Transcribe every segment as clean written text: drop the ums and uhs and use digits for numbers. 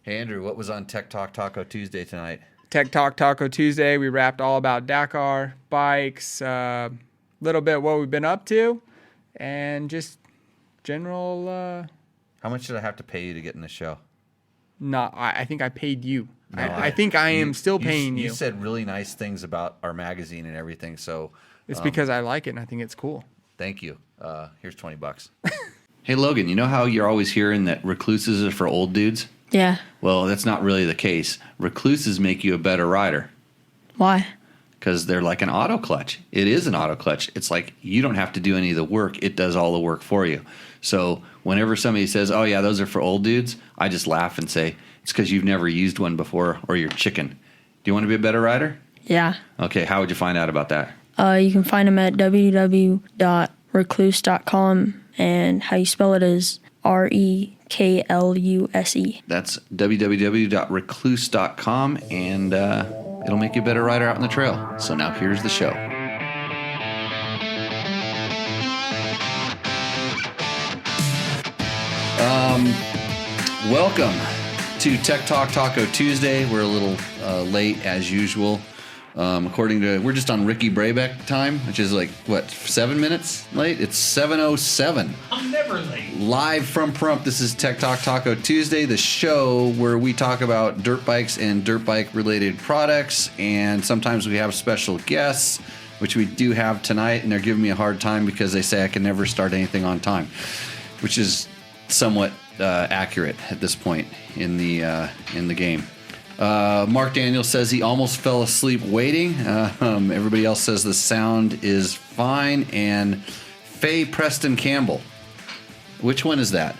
Hey, Andrew, what was on Tech Talk Taco Tuesday tonight? Tech Talk Taco Tuesday. We rapped all about Dakar, bikes, little bit what we've been up to, and just general. How much did I have to pay you to get in the show? I think I paid you. No, I think I am still paying you. You said really nice things about our magazine and everything, so it's because I like it and I think it's cool. Thank you. Here's $20. Hey, Logan, you know how you're always hearing that recluses are for old dudes? Yeah. Well, that's not really the case. Recluses make you a better rider. Why? Because they're like an auto clutch. It is an auto clutch. It's like you don't have to do any of the work. It does all the work for you. So whenever somebody says, oh, yeah, those are for old dudes, I just laugh and say, it's because you've never used one before or you're chicken. Do you want to be a better rider? Yeah. Okay, how would you find out about that? You can find them at www.recluse.com, and how you spell it is REKLUSE. That's www.recluse.com, and it'll make you a better rider out on the trail. So now here's the show. Welcome to Tech Talk Taco Tuesday. We're a little late as usual. We're just on Ricky Brabec time, which is like, 7 minutes late? It's 7:07. I'm never late. Live from Prump, this is Tech Talk Taco Tuesday, the show where we talk about dirt bikes and dirt bike related products, and sometimes we have special guests, which we do have tonight, and they're giving me a hard time because they say I can never start anything on time, which is somewhat accurate at this point in the game. Mark Daniels says he almost fell asleep waiting. Everybody else says the sound is fine. And Faye Preston Campbell. Which one is that?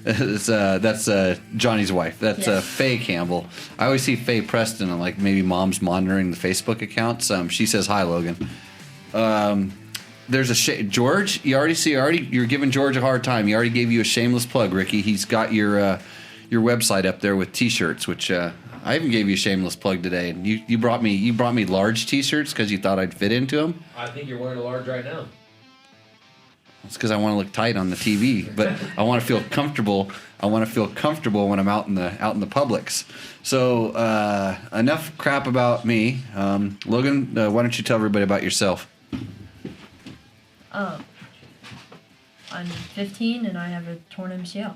That's Johnny's wife. That's Faye Campbell. I always see Faye Preston and like maybe mom's monitoring the Facebook accounts. She says hi, Logan. There's George. You're giving George a hard time. He already gave you a shameless plug, Ricky. He's got your website up there with T-shirts, which I even gave you a shameless plug today. And you brought me large T-shirts because you thought I'd fit into them. I think you're wearing a large right now. It's because I want to look tight on the TV, but I want to feel comfortable. I want to feel comfortable when I'm out in the Publix. So enough crap about me. Logan, why don't you tell everybody about yourself? I'm 15 and I have a torn MCL.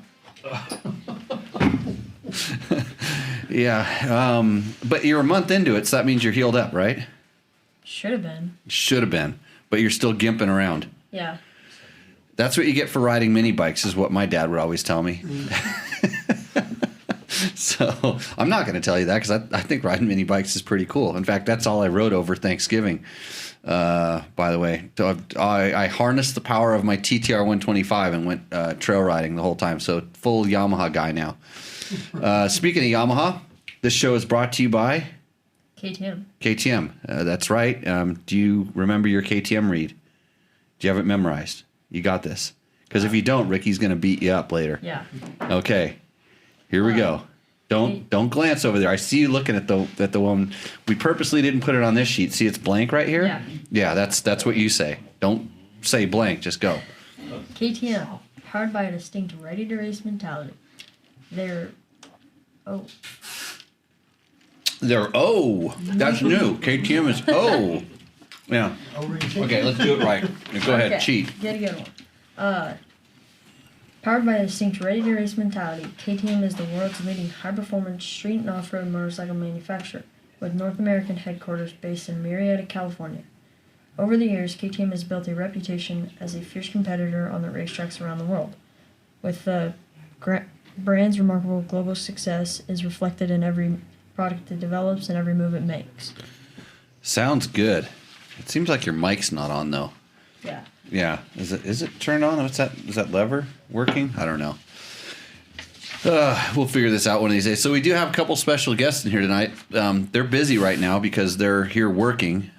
Yeah, but you're a month into it, so that means you're healed up, right? Should have been. Should have been, but you're still gimping around. Yeah. That's what you get for riding mini bikes, is what my dad would always tell me. So I'm not going to tell you that because I think riding mini bikes is pretty cool. In fact, that's all I rode over Thanksgiving. By the way, I harnessed the power of my TTR 125 and went trail riding the whole time. So full Yamaha guy now. Speaking of Yamaha, this show is brought to you by KTM. KTM. That's right. Do you remember your KTM read? Do you have it memorized? You got this. Because if you don't, Ricky's going to beat you up later. Yeah. Okay. Here we go. Don't glance over there. I see you looking at the one. We purposely didn't put it on this sheet. See, it's blank right here. Yeah. Yeah, that's what you say. Don't say blank. Just go. KTM, powered by a distinct ready-to-race mentality. They're That's new. KTM is O. Yeah. Okay, let's do it right. Go ahead, cheat. Get a good one. Powered by a distinct ready-to-race mentality, KTM is the world's leading high-performance street and off-road motorcycle manufacturer, with North American headquarters based in Murrieta, California. Over the years, KTM has built a reputation as a fierce competitor on the racetracks around the world. With the brand's remarkable global success is reflected in every product it develops and every move it makes. Sounds good. It seems like your mic's not on though. Yeah. Yeah. Is it turned on? What's that? Is that lever working? I don't know. We'll figure this out one of these days. So we do have a couple special guests in here tonight. They're busy right now because they're here working.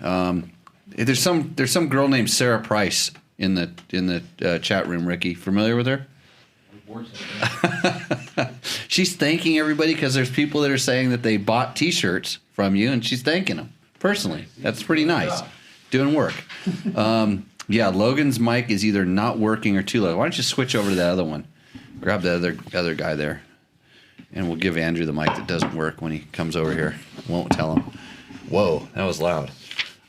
There's some girl named Sarah Price in the chat room. Ricky, familiar with her? She's thanking everybody because there's people that are saying that they bought T-shirts from you, and she's thanking them personally. That's pretty nice. Doing work. Yeah, Logan's mic is either not working or too low. Why don't you switch over to the other one? Grab the other guy there, and we'll give Andrew the mic that doesn't work when he comes over here. Won't tell him. Whoa, that was loud.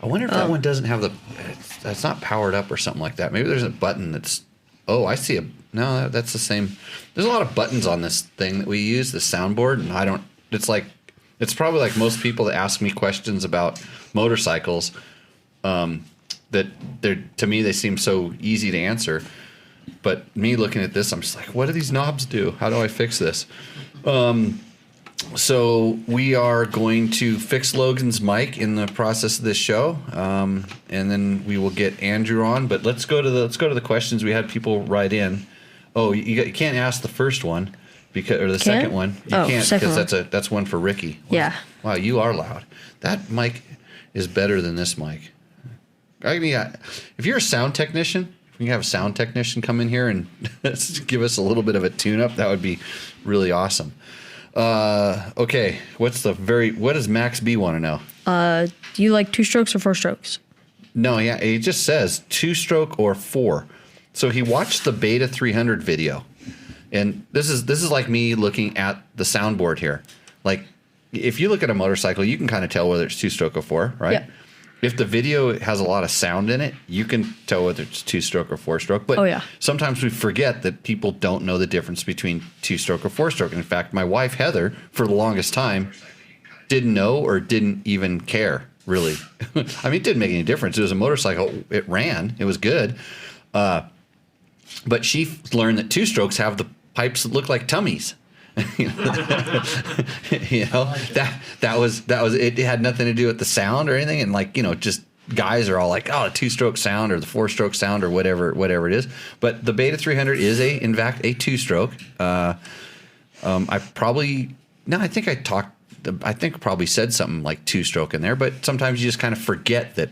I wonder if that one doesn't have it's not powered up or something like that. Maybe there's a button that's. Oh, I see no, that's the same. There's a lot of buttons on this thing that we use, the soundboard, and I don't. It's probably like most people that ask me questions about motorcycles. That to me they seem so easy to answer, but me looking at this, I'm just like, what do these knobs do? How do I fix this? So we are going to fix Logan's mic in the process of this show, and then we will get Andrew on. But let's go to the questions we had people write in. Oh, you can't ask the first one or the second one. You can't because that's one for Ricky. Yeah. Wow, you are loud. That mic is better than this mic. I mean, if you're a sound technician, if we can have a sound technician come in here and give us a little bit of a tune-up, that would be really awesome. Okay, what does Max B want to know? Do you like 2 strokes or 4 strokes? No, yeah, it just says 2-stroke or 4. So he watched the Beta 300 video, and this is like me looking at the soundboard here. Like, if you look at a motorcycle, you can kind of tell whether it's 2-stroke or 4, right? Yeah. If the video has a lot of sound in it, you can tell whether it's 2-stroke or 4-stroke. But sometimes we forget that people don't know the difference between 2-stroke or 4-stroke. And in fact, my wife, Heather, for the longest time, didn't know or didn't even care, really. I mean, it didn't make any difference. It was a motorcycle. It ran. It was good. But she learned that 2-strokes have the pipes that look like tummies. You know, that was it. Had nothing to do with the sound or anything, and like, you know, just guys are all like, oh, a 2-stroke sound or the 4-stroke sound or whatever it is. But the Beta 300 is in fact a 2-stroke. I think I probably said something like 2-stroke in there, but sometimes you just kind of forget that.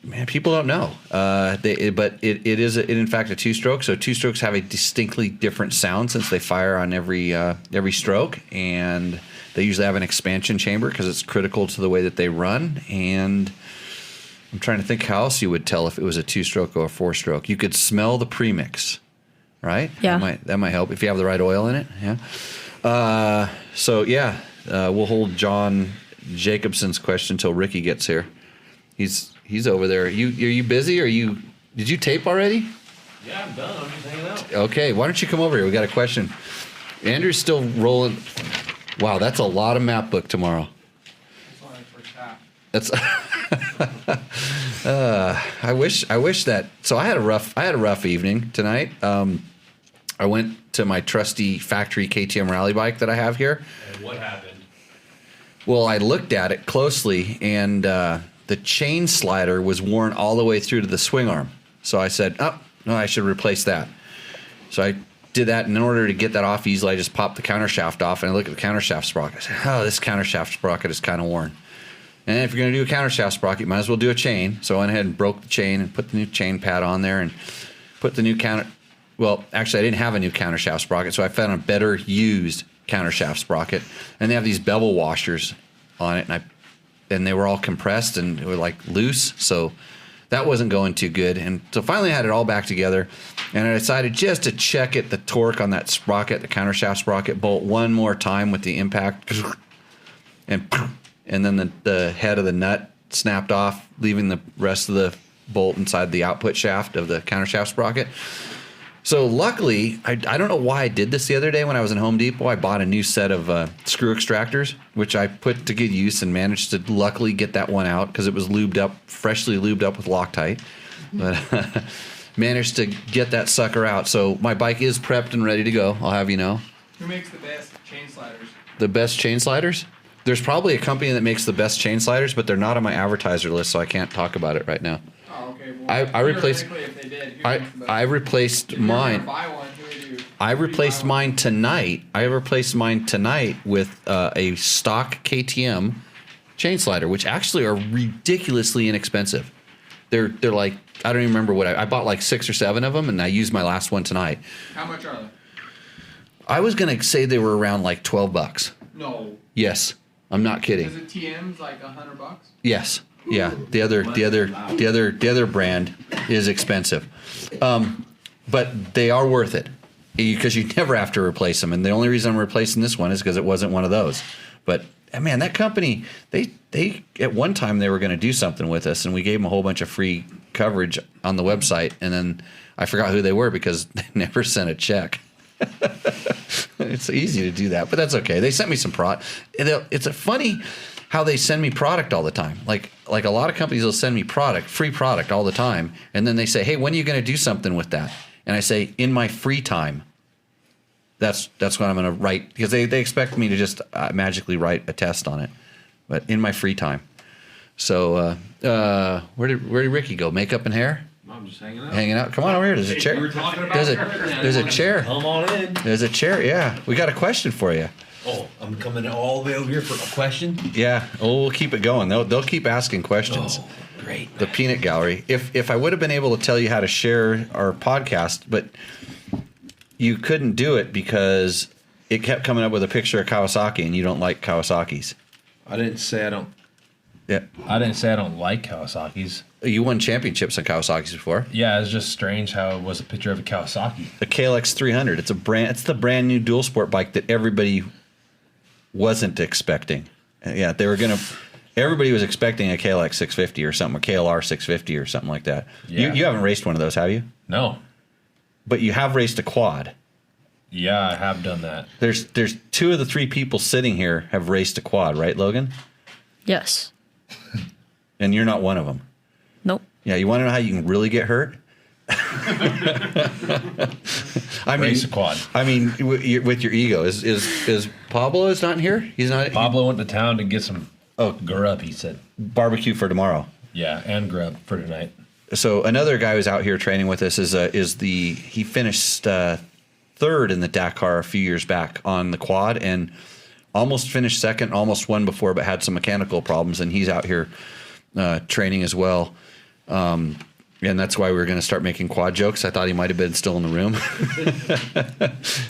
Man, people don't know. But it is in fact a 2-stroke. So 2-strokes have a distinctly different sound since they fire on every stroke, and they usually have an expansion chamber because it's critical to the way that they run. And I'm trying to think how else you would tell if it was a 2-stroke or a 4-stroke. You could smell the premix, right? Yeah. That might help if you have the right oil in it. Yeah. We'll hold John Jacobson's question until Ricky gets here. He's over there. Are you busy? Did you tape already? Yeah, I'm done. I'm just hanging out. Okay, why don't you come over here? We got a question. Andrew's still rolling. Wow, that's a lot of map book tomorrow. That's I wish that. So I had a rough evening tonight. I went to my trusty factory KTM rally bike that I have here. And what happened? Well, I looked at it closely, and the chain slider was worn all the way through to the swing arm. So I said, oh, no, I should replace that. So I did that, and in order to get that off easily, I just popped the countershaft off, and I looked at the countershaft sprocket. I said, oh, this countershaft sprocket is kind of worn. And if you're going to do a countershaft sprocket, you might as well do a chain. So I went ahead and broke the chain and put the new chain pad on there and put the new Well, actually, I didn't have a new countershaft sprocket, so I found a better used countershaft sprocket. And they have these bevel washers on it, and they were all compressed and they were like loose, so that wasn't going too good. And so finally I had it all back together, and I decided just to check the torque on that sprocket, the countershaft sprocket bolt, one more time with the impact, and then the head of the nut snapped off, leaving the rest of the bolt inside the output shaft of the countershaft sprocket. So luckily, I don't know why I did this the other day when I was in Home Depot. I bought a new set of screw extractors, which I put to good use and managed to luckily get that one out because it was freshly lubed up with Loctite. But managed to get that sucker out. So my bike is prepped and ready to go, I'll have you know. Who makes the best chain sliders? The best chain sliders? There's probably a company that makes the best chain sliders, but they're not on my advertiser list, so I can't talk about it right now. Oh, okay. Well, I replaced. if they did, I replaced mine. Buy one, who would you? I replaced mine tonight. With a stock KTM chain slider, which actually are ridiculously inexpensive. They're like, I don't even remember what I bought, like 6 or 7 of them, and I used my last one tonight. How much are they? I was gonna say they were around like $12. No. Yes, I'm not kidding. Is it TM's like $100? Yes. Yeah, the other brand is expensive, but they are worth it. because you never have to replace them. And the only reason I'm replacing this one is because it wasn't one of those. But man, that company, they at one time they were going to do something with us, and we gave them a whole bunch of free coverage on the website, and then I forgot who they were because they never sent a check. It's easy to do that, but that's okay. They sent me some product. It's a funny how they send me product all the time. Like a lot of companies will send me free product all the time, and then they say, "Hey, when are you going to do something with that?" And I say, "In my free time." That's what I'm going to write, because they expect me to just magically write a test on it, but in my free time. So where did Ricky go? Makeup and hair? I'm just hanging out. Hanging out. Come on over here. There's a chair. We were talking about There's a chair. Come on in. There's a chair. Yeah, we got a question for you. Oh, I'm coming all the way over here for a question? Yeah. Oh, we'll keep it going. They'll keep asking questions. Oh, great. The Peanut Gallery. If I would have been able to tell you how to share our podcast, but you couldn't do it because it kept coming up with a picture of Kawasaki, and you don't like Kawasaki's. I didn't say I don't. Yeah. I didn't say I don't like Kawasaki's. You won championships on Kawasaki's before. Yeah, it's just strange how it was a picture of a Kawasaki. The KLX 300. It's the brand new dual sport bike that everybody wasn't expecting. Yeah, everybody was expecting a KLX 650 or something, a KLR 650 or something like that. Yeah. You haven't raced one of those, have you? No. But you have raced a quad. Yeah, I have done that. There's 2 of the 3 people sitting here have raced a quad, right, Logan? Yes. And you're not one of them. Nope. Yeah, you want to know how you can really get hurt? Race a quad. I mean, with your ego, is Pablo's not here? He's not. Pablo went to town to get some grub, he said. Barbecue for tomorrow. Yeah, and grub for tonight. So another guy who's out here training with us he finished 3rd in the Dakar a few years back on the quad, and almost finished 2nd, almost won before, but had some mechanical problems, and he's out here training as well. And that's why we were going to start making quad jokes. I thought he might have been still in the room.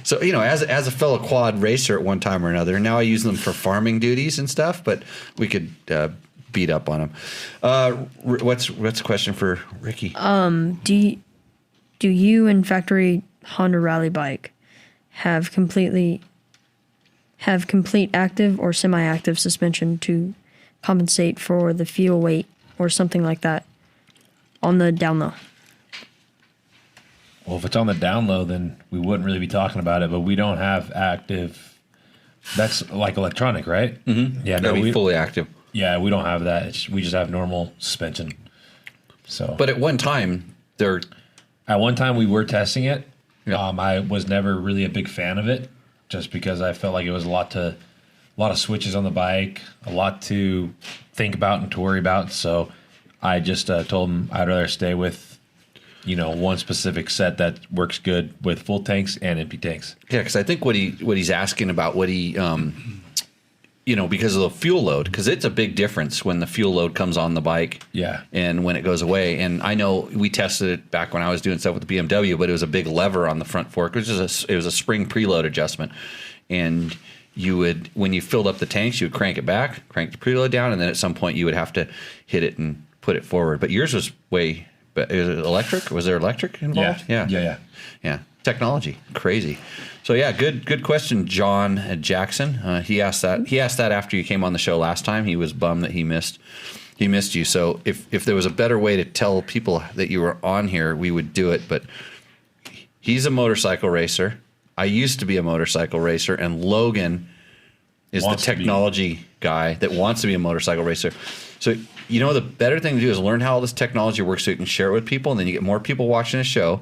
So, as a fellow quad racer at one time or another, now I use them for farming duties and stuff, but we could beat up on him. What's a question for Ricky? Do you and factory Honda Rally Bike have complete active or semi-active suspension to compensate for the fuel weight or something like that on the down low? Well, if it's on the down low, then we wouldn't really be talking about it, but we don't have active. That's like electronic, right? Mm-hmm. Yeah, no, we fully active. Yeah, we don't have that. We just have normal suspension. So, but at one time, at one time we were testing it. Yeah. I was never really a big fan of it, just because I felt like it was a lot of switches on the bike, a lot to think about and to worry about. So I just told him I'd rather stay with, one specific set that works good with full tanks and empty tanks. Yeah, because I think what he's asking about because of the fuel load, because it's a big difference when the fuel load comes on the bike, yeah, and when it goes away. And I know we tested it back when I was doing stuff with the BMW, but it was a big lever on the front fork, it was a spring preload adjustment, and you would, when you filled up the tanks, you would crank it back, crank the preload down, and then at some point you would have to hit it and put it forward. But yours was is it electric? Was there electric involved? Yeah. Technology, crazy. So yeah, good question, John Jackson. He asked that after you came on the show last time. He was bummed that he missed you. So if there was a better way to tell people that you were on here, we would do it. But he's a motorcycle racer. I used to be a motorcycle racer, and Logan is the technology guy that wants to be a motorcycle racer. So the better thing to do is learn how all this technology works so you can share it with people, and then you get more people watching the show.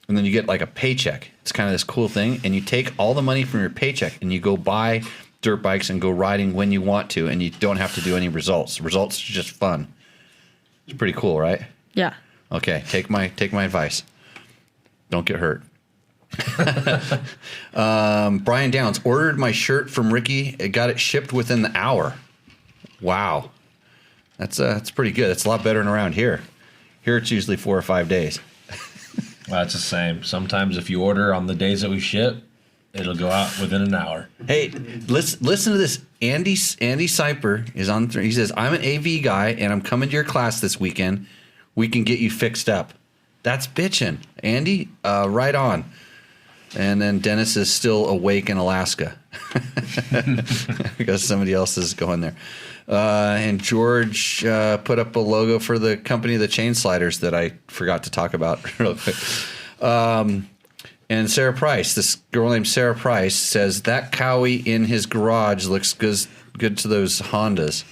And then you get like a paycheck. It's kind of this cool thing. And you take all the money from your paycheck and you go buy dirt bikes and go riding when you want to. And you don't have to do any results. Results are just fun. It's pretty cool, right? Yeah. Okay. Take my advice. Don't get hurt. Brian Downs ordered my shirt from Ricky. It got it shipped within the hour. Wow. That's pretty good. That's a lot better than around here. Here it's usually 4 or 5 days. Well, it's the same. Sometimes if you order on the days that we ship, it'll go out within an hour. Hey, listen to this. Andy Seiper is on. He says, "I'm an AV guy and I'm coming to your class this weekend. We can get you fixed up." That's bitching, Andy. Right on. And then Dennis is still awake in Alaska because somebody else is going there. And George put up a logo for the company of the chain sliders that I forgot to talk about real quick. And Sarah Price, this girl named Sarah Price, says that Cowie in his garage looks good to those Hondas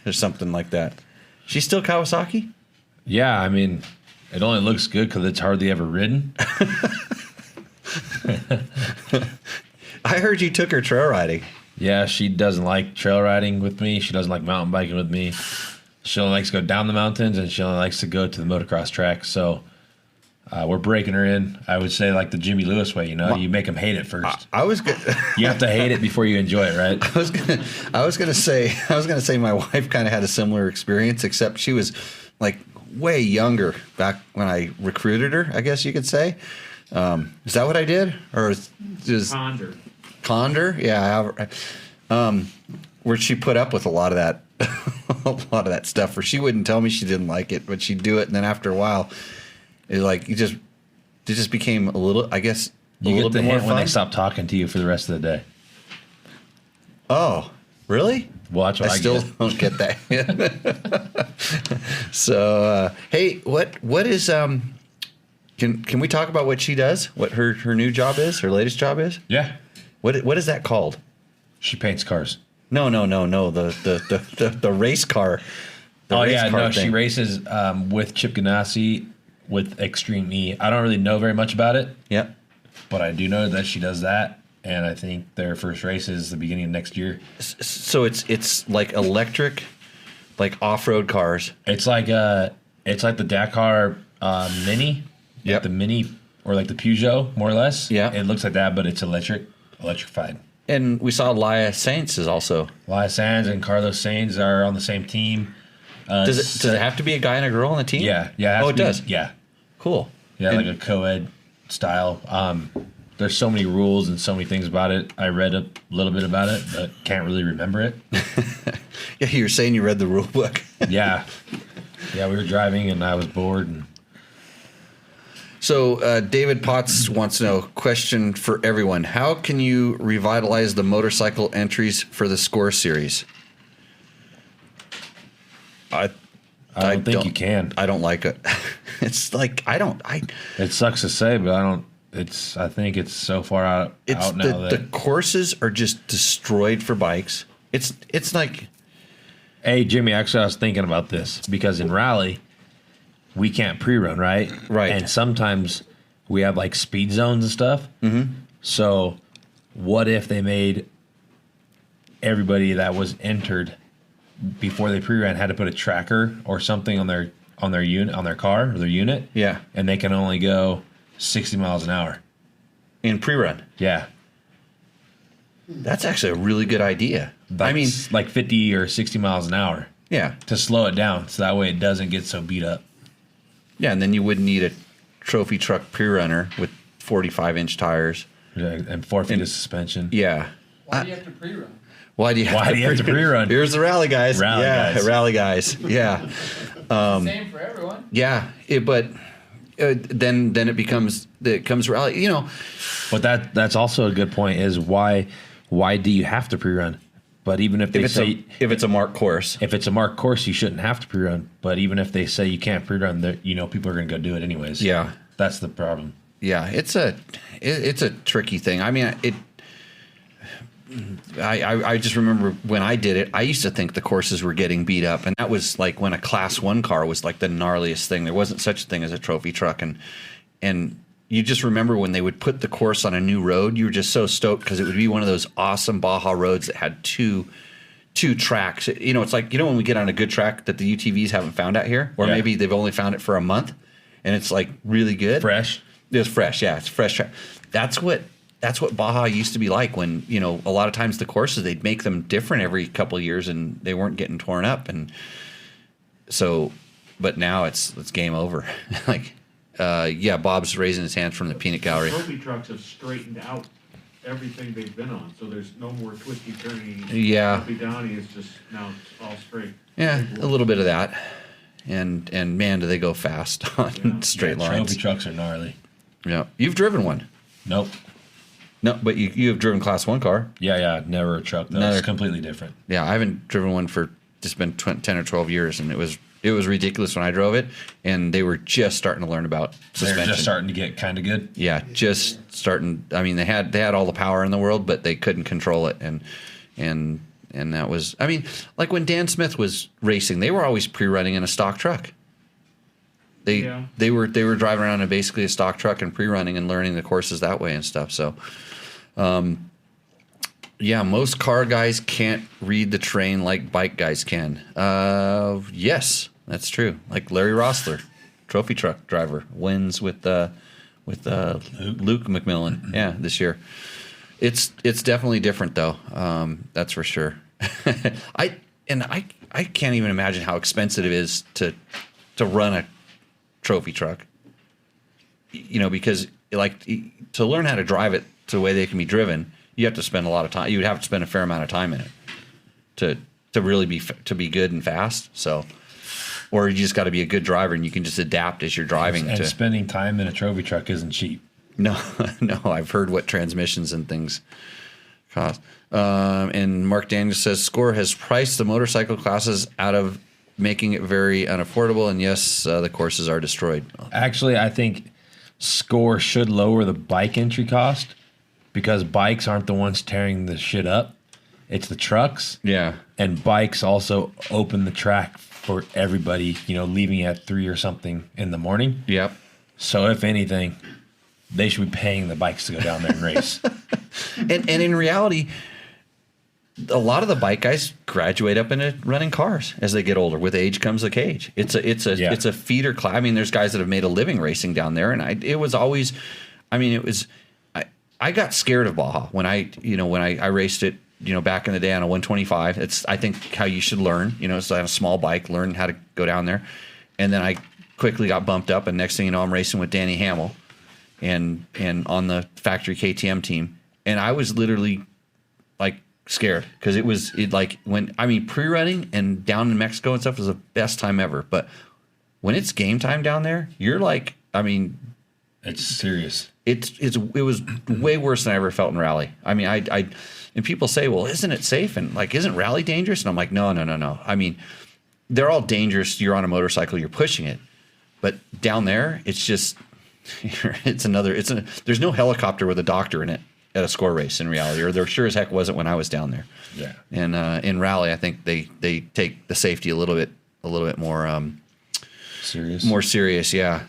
or something like that. She's still Kawasaki? Yeah, I mean, it only looks good because it's hardly ever ridden. I heard you took her trail riding. Yeah, she doesn't like trail riding with me. She doesn't like mountain biking with me. She only likes to go down the mountains, and she only likes to go to the motocross track. So we're breaking her in. I would say like the Jimmy Lewis way, you make them hate it first. I was good. You have to hate it before you enjoy it, right? I was gonna say my wife kind of had a similar experience, except she was like way younger back when I recruited her, I guess you could say. Is that what I did, or is Condor? Yeah, where she put up with a lot of that stuff. Where she wouldn't tell me she didn't like it, but she'd do it, and then after a while, it just became a little. I guess you get the hint when they stop talking to you for the rest of the day. Oh, really? Well, that's what I still get. don't get that. So, hey, what is Can we talk about what she does? What her new job is? Her latest job is? Yeah. What is that called? She paints cars. No. The race car. She races with Chip Ganassi with Extreme E. I don't really know very much about it. Yep. But I do know that she does that, and I think their first race is the beginning of next year. So it's like electric, like off-road cars. It's like the Dakar Mini. Yep. Like the Mini or like the Peugeot, more or less. Yeah. It looks like that, but it's electrified. And we saw Laia Sainz is also. Laia Sainz and Carlos Sainz are on the same team. Does it have to be a guy and a girl on the team? Yeah. Oh, it does? Yeah. Cool. Yeah, like a co-ed style. There's so many rules and so many things about it. I read a little bit about it, but can't really remember it. Yeah, you're saying you read the rule book. Yeah. Yeah, we were driving and I was bored. And So David Potts wants to know, question for everyone. How can you revitalize the motorcycle entries for the Score Series? I don't think you can. I don't like it. It's like, It sucks to say, but I think it's so far out now the courses are just destroyed for bikes. It's like, hey, Jimmy, actually I was thinking about this because in rally, we can't pre-run, right? Right. And sometimes we have like speed zones and stuff. Mm-hmm. So what if they made everybody that was entered before they pre-ran had to put a tracker or something on their unit, on their car or their unit? Yeah. And they can only go 60 miles an hour. in pre-run. Yeah. That's actually a really good idea. I mean, like 50 or 60 miles an hour yeah. to slow it down so that way it doesn't get so beat up. Yeah, and then you wouldn't need a trophy truck pre-runner with 45-inch tires. And 4 feet of suspension. Yeah. Why do you have to pre-run? Why do you have to pre-run? Here's the rally guys. Guys. Rally guys. Yeah. Same for everyone. Yeah, but then it becomes rally. You know, But that's also a good point. Is why do you have to pre-run? But even if they say if it's a marked course, if it's a marked course, you shouldn't have to pre-run. But even if they say you can't pre-run, people are going to go do it anyways. Yeah, that's the problem. Yeah, it's a tricky thing. I mean, I just remember when I did it, I used to think the courses were getting beat up, and that was like when a Class 1 car was like the gnarliest thing. There wasn't such a thing as a trophy truck, and you just remember when they would put the course on a new road, you were just so stoked because it would be one of those awesome Baja roads that had two tracks. You know, it's like, you know, when we get on a good track that the UTVs haven't found out here, or maybe they've only found it for a month, and it's like really good. Fresh. It's fresh, yeah. It's fresh track. That's what Baja used to be like when, you know, a lot of times the courses, they'd make them different every couple of years and they weren't getting torn up. And so, but now it's game over. Like, Bob's raising his hands from the peanut gallery. Trophy trucks have straightened out everything they've been on, so there's no more twisty turny. Yeah. Downy is just now all straight. Yeah, a little bit of that. And man, do they go fast on straight lines. Trophy trucks are gnarly. Yeah. You've driven one. Nope. No, but you have driven Class 1 car. Yeah, never a truck. Though. Never. It's completely different. Yeah, I haven't driven one for just been 10 or 12 years, and it was ridiculous when I drove it, and they were just starting to learn about suspension. They're just starting to get kind of good. Yeah, just starting. I mean, they had all the power in the world, but they couldn't control it, and that was. I mean, like when Dan Smith was racing, they were always pre-running in a stock truck. They were driving around in basically a stock truck and pre-running and learning the courses that way and stuff. So, yeah, most car guys can't read the terrain like bike guys can. Yes, that's true. Like Larry Rossler, trophy truck driver, wins with Luke McMillan. Yeah, this year. It's definitely different though. That's for sure. I can't even imagine how expensive it is to run a trophy truck, because like to learn how to drive it to the way they can be driven, you have to spend a lot of time. You would have to spend a fair amount of time in it to really be good and fast. So, or you just got to be a good driver and you can just adapt as you're driving. And spending time in a trophy truck isn't cheap. No, I've heard what transmissions and things cost. And Mark Daniels says Score has priced the motorcycle classes out of making it very unaffordable, and yes, the courses are destroyed. Actually, I think Score should lower the bike entry cost because bikes aren't the ones tearing the shit up. It's the trucks. Yeah. And bikes also open the track for everybody, leaving at 3 or something in the morning. Yep. So if anything, they should be paying the bikes to go down there and race. And in reality, a lot of the bike guys graduate up into running cars as they get older. With age comes the cage. It's a feeder class. I mean, there's guys that have made a living racing down there, and I got scared of Baja when I raced it, back in the day on a 125. It's I think how you should learn. So I have a small bike, learn how to go down there, and then I quickly got bumped up, and next thing you know, I'm racing with Danny Hamill, and on the factory KTM team, and I was literally like scared because pre-running and down in Mexico and stuff was the best time ever. But when it's game time down there, you're like, it's serious. It was way worse than I ever felt in rally. I mean, and people say, well, isn't it safe? And like, isn't rally dangerous? And I'm like, no. I mean, they're all dangerous. You're on a motorcycle, you're pushing it, but down there, it's just, there's no helicopter with a doctor in it at a Score race in reality, or there sure as heck wasn't when I was down there. Yeah. And in rally, I think they take the safety a little bit more serious. More serious, yeah,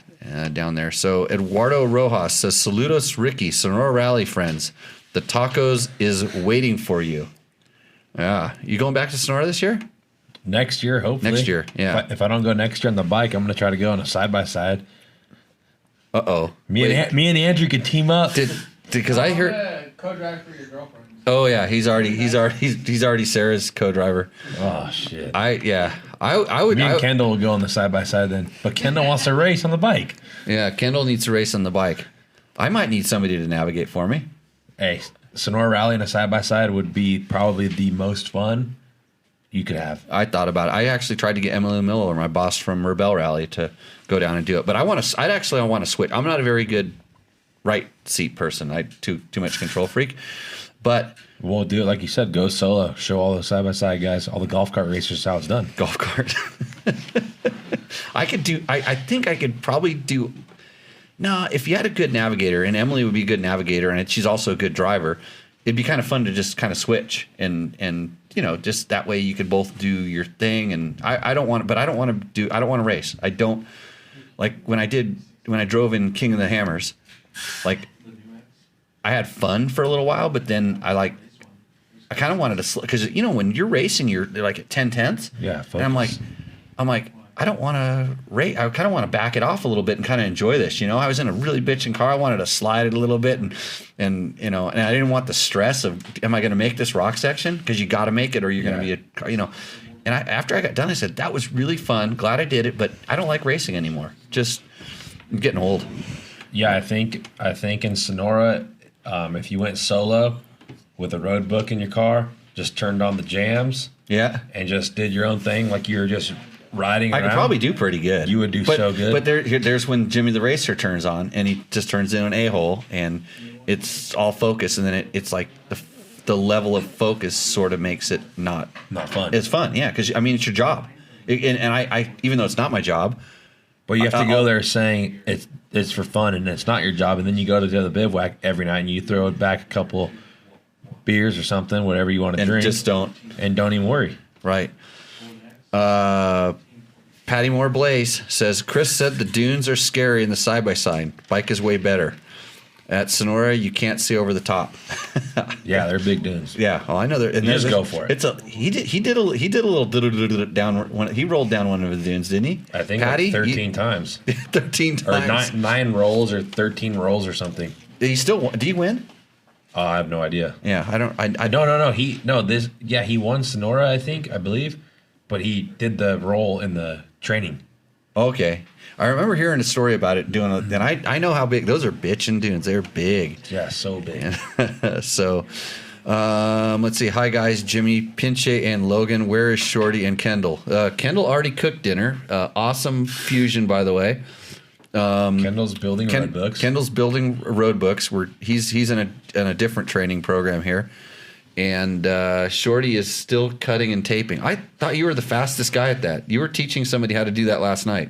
down there. So Eduardo Rojas says, "Saludos, Ricky, Sonora Rally friends. The tacos is waiting for you." Yeah, you going back to Sonora this year? Next year, hopefully. Next year, yeah. If I don't go next year on the bike, I'm going to try to go on a side by side. Me and Andrew could team up. Because I heard co-drive for your girlfriend. Oh yeah, he's already Sarah's co-driver. Oh shit. I would. Me and Kendall will go on the side by side then, but Kendall wants to race on the bike. Yeah, Kendall needs to race on the bike. I might need somebody to navigate for me. Hey, Sonora Rally and a side by side would be probably the most fun you could have. I thought about it. I actually tried to get Emily Miller, my boss from Rebel Rally, to go down and do it. But I want to switch. I'm not a very good right seat person. I too much control freak. But we'll do it like you said. Go solo. Show all the side by side guys, all the golf cart racers how it's done. Golf cart. I could do. I think I could probably do. No, if you had a good navigator, and Emily would be a good navigator, and she's also a good driver, it'd be kind of fun to just kind of switch and just that way you could both do your thing. And I don't want to race. I don't like when I drove in King of the Hammers, like I had fun for a little while, but then I kind of wanted to because when you're racing, you're like at 10/10. Yeah, focus. And I'm like. I don't want to rate. I kind of want to back it off a little bit and kind of enjoy this. I was in a really bitching car. I wanted to slide it a little bit, and I didn't want the stress of, am I going to make this rock section? Because you got to make it, or you're going to be And after I got done, I said that was really fun. Glad I did it, but I don't like racing anymore. Just I'm getting old. Yeah, I think in Sonora, if you went solo with a road book in your car, just turned on the jams, yeah, and just did your own thing, like you're just riding I around, could probably do pretty good. You would do so good. But there's when Jimmy the Racer turns on, and he just turns in an a-hole, and it's all focus, and then it's like the level of focus sort of makes it not fun. It's fun, yeah, because I mean it's your job, and I even though it's not my job, but you have to go there saying it's for fun and it's not your job, and then you go to the other bivouac every night and you throw it back a couple beers or something, whatever you want to drink, just don't even worry. Right. Patty Moore Blaze says Chris said the dunes are scary in the side by side. Bike is way better. At Sonora, you can't see over the top. Yeah, they're big dunes. Yeah, well, I know. And you just go for it. He did a little down. He rolled down one of the dunes, didn't he? I think Patty, like 13 times. 13 times. Or nine rolls or 13 rolls or something. Did he win? I have no idea. Yeah, I don't. No. He won Sonora, I believe, but he did the roll in the training. Okay. I remember hearing a story about it doing, and I know how big those are. Bitchin' dunes, they're big. Yeah, so big. So, let's see. Hi guys, Jimmy, Pinche, and Logan. Where is Shorty and Kendall? Kendall already cooked dinner. Awesome fusion, by the way. Kendall's building road books. Kendall's building road books. He's in a different training program here, and Shorty is still cutting and taping. I thought you were the fastest guy at that. You were teaching somebody how to do that last night.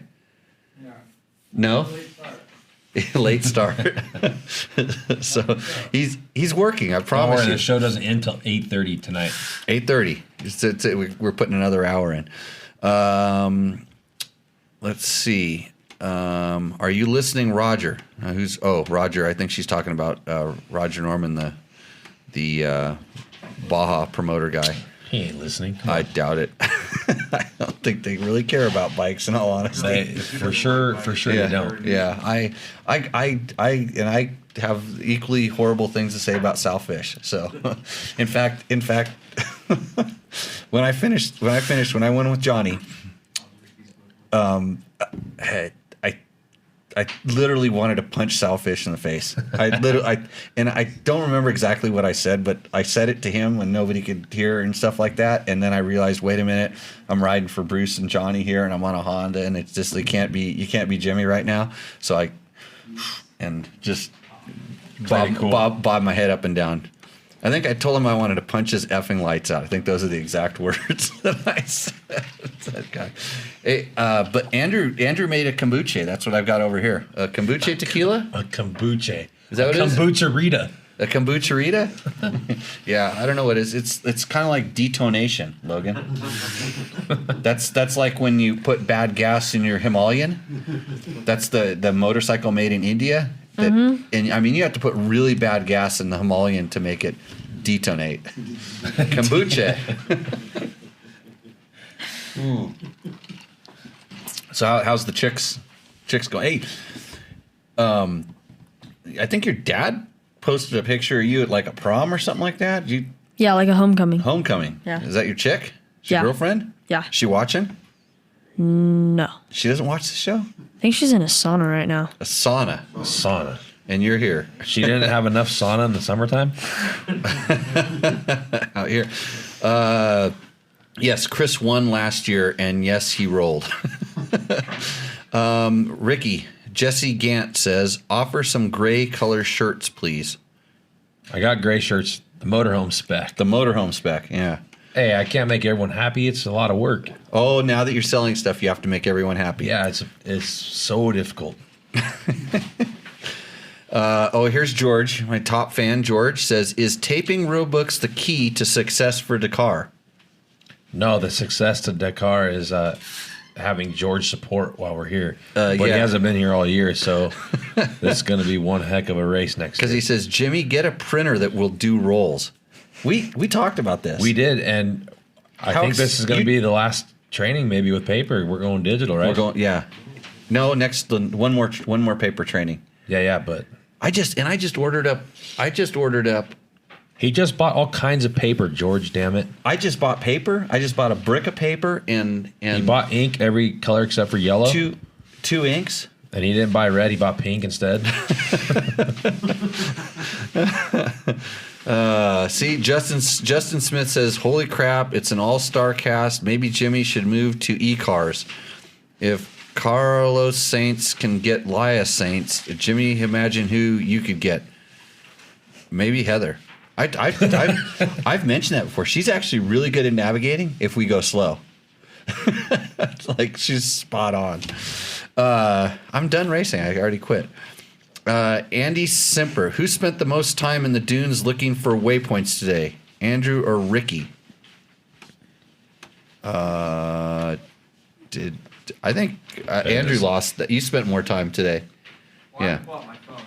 No? Late start. So he's working, I promise you. The show doesn't end until 8:30 tonight. 8:30. We're putting another hour in. Let's see. Are you listening, Roger? Roger. I think she's talking about Roger Norman, the Baja promoter guy. He ain't listening. I doubt it. I don't think they really care about bikes, in all honesty. For sure, yeah, they don't. Yeah, I have equally horrible things to say about Salfish. So, in fact, when I went with Johnny, I literally wanted to punch Salfish in the face. I don't remember exactly what I said, but I said it to him when nobody could hear and stuff like that. And then I realized, wait a minute, I'm riding for Bruce and Johnny here, and I'm on a Honda, and it's just you can't be Jimmy right now. So I just bob my head up and down. I think I told him I wanted to punch his effing lights out. I think those are the exact words that I said. That guy. Hey, but Andrew made a kombucha. That's what I've got over here. A kombucha tequila? A kombucha. Is that what it is? Kombucha-rita. A kombucha-rita? Yeah, I don't know what it is. It's kind of like detonation, Logan. That's like when you put bad gas in your Himalayan. That's the motorcycle made in India. And I mean, you have to put really bad gas in the Himalayan to make it detonate. Kombucha. So how's the chicks going? Hey, I think your dad posted a picture of you at like a prom or something like that. Yeah, like a homecoming. Homecoming. Yeah. Is that your chick? Your girlfriend? Yeah. She watching? No. She doesn't watch the show? I think she's in a sauna right now. A sauna. Sauna. And you're here. She didn't have enough sauna in the summertime? Out here. Yes, Chris won last year, and yes, he rolled. Ricky, Jesse Gant says, offer some gray color shirts, please. I got gray shirts, the motorhome spec. The motorhome spec, yeah. Hey, I can't make everyone happy. It's a lot of work. Oh, now that you're selling stuff, you have to make everyone happy. Yeah, it's so difficult. Here's George, my top fan. George says, is taping road books the key to success for Dakar? No, the success to Dakar is having George support while we're here. But yeah. he hasn't been here all year, so this is going to be one heck of a race next year. Because he says, Jimmy, get a printer that will do rolls. We talked about this. We did, and I think this is going to be the last training maybe with paper. We're going digital, right? We're going, yeah. No, next one more paper training. Yeah, but I just ordered up. He just bought all kinds of paper, George, damn it. I just bought paper. I just bought a brick of paper and he bought ink every color except for yellow. Two inks. And he didn't buy red, he bought pink instead. See, Justin Smith says, "Holy crap! It's an all-star cast. Maybe Jimmy should move to e-cars. If Carlos Saints can get Lia Saints, Jimmy, imagine who you could get. Maybe Heather. I've mentioned that before. She's actually really good at navigating if we go slow. Like she's spot on. I'm done racing. I already quit." Andy Simper, who spent the most time in the dunes looking for waypoints today? Andrew or Ricky? I think Andrew lost. That you spent more time today. Well, Yeah. I pull out my phone.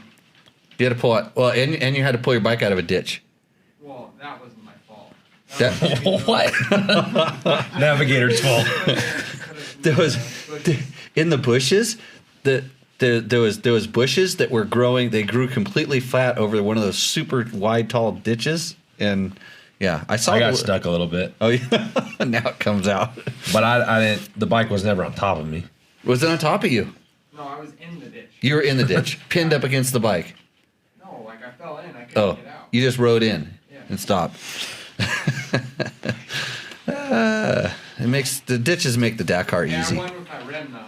You had to pull out. Well, and you had to pull your bike out of a ditch. Well, that wasn't my fault. What? Navigator's fault. There was in the bushes. There was bushes that were growing. They grew completely flat over one of those super wide, tall ditches. And yeah, I got stuck a little bit. Oh yeah, now it comes out. But I didn't. The bike was never on top of me. Was it on top of you? No, I was in the ditch. You were in the ditch, pinned up against the bike. No, like I fell in. I couldn't get out. You just rode in Yeah. and stopped. It makes the ditches make the Dakar easy. I won with my rim though.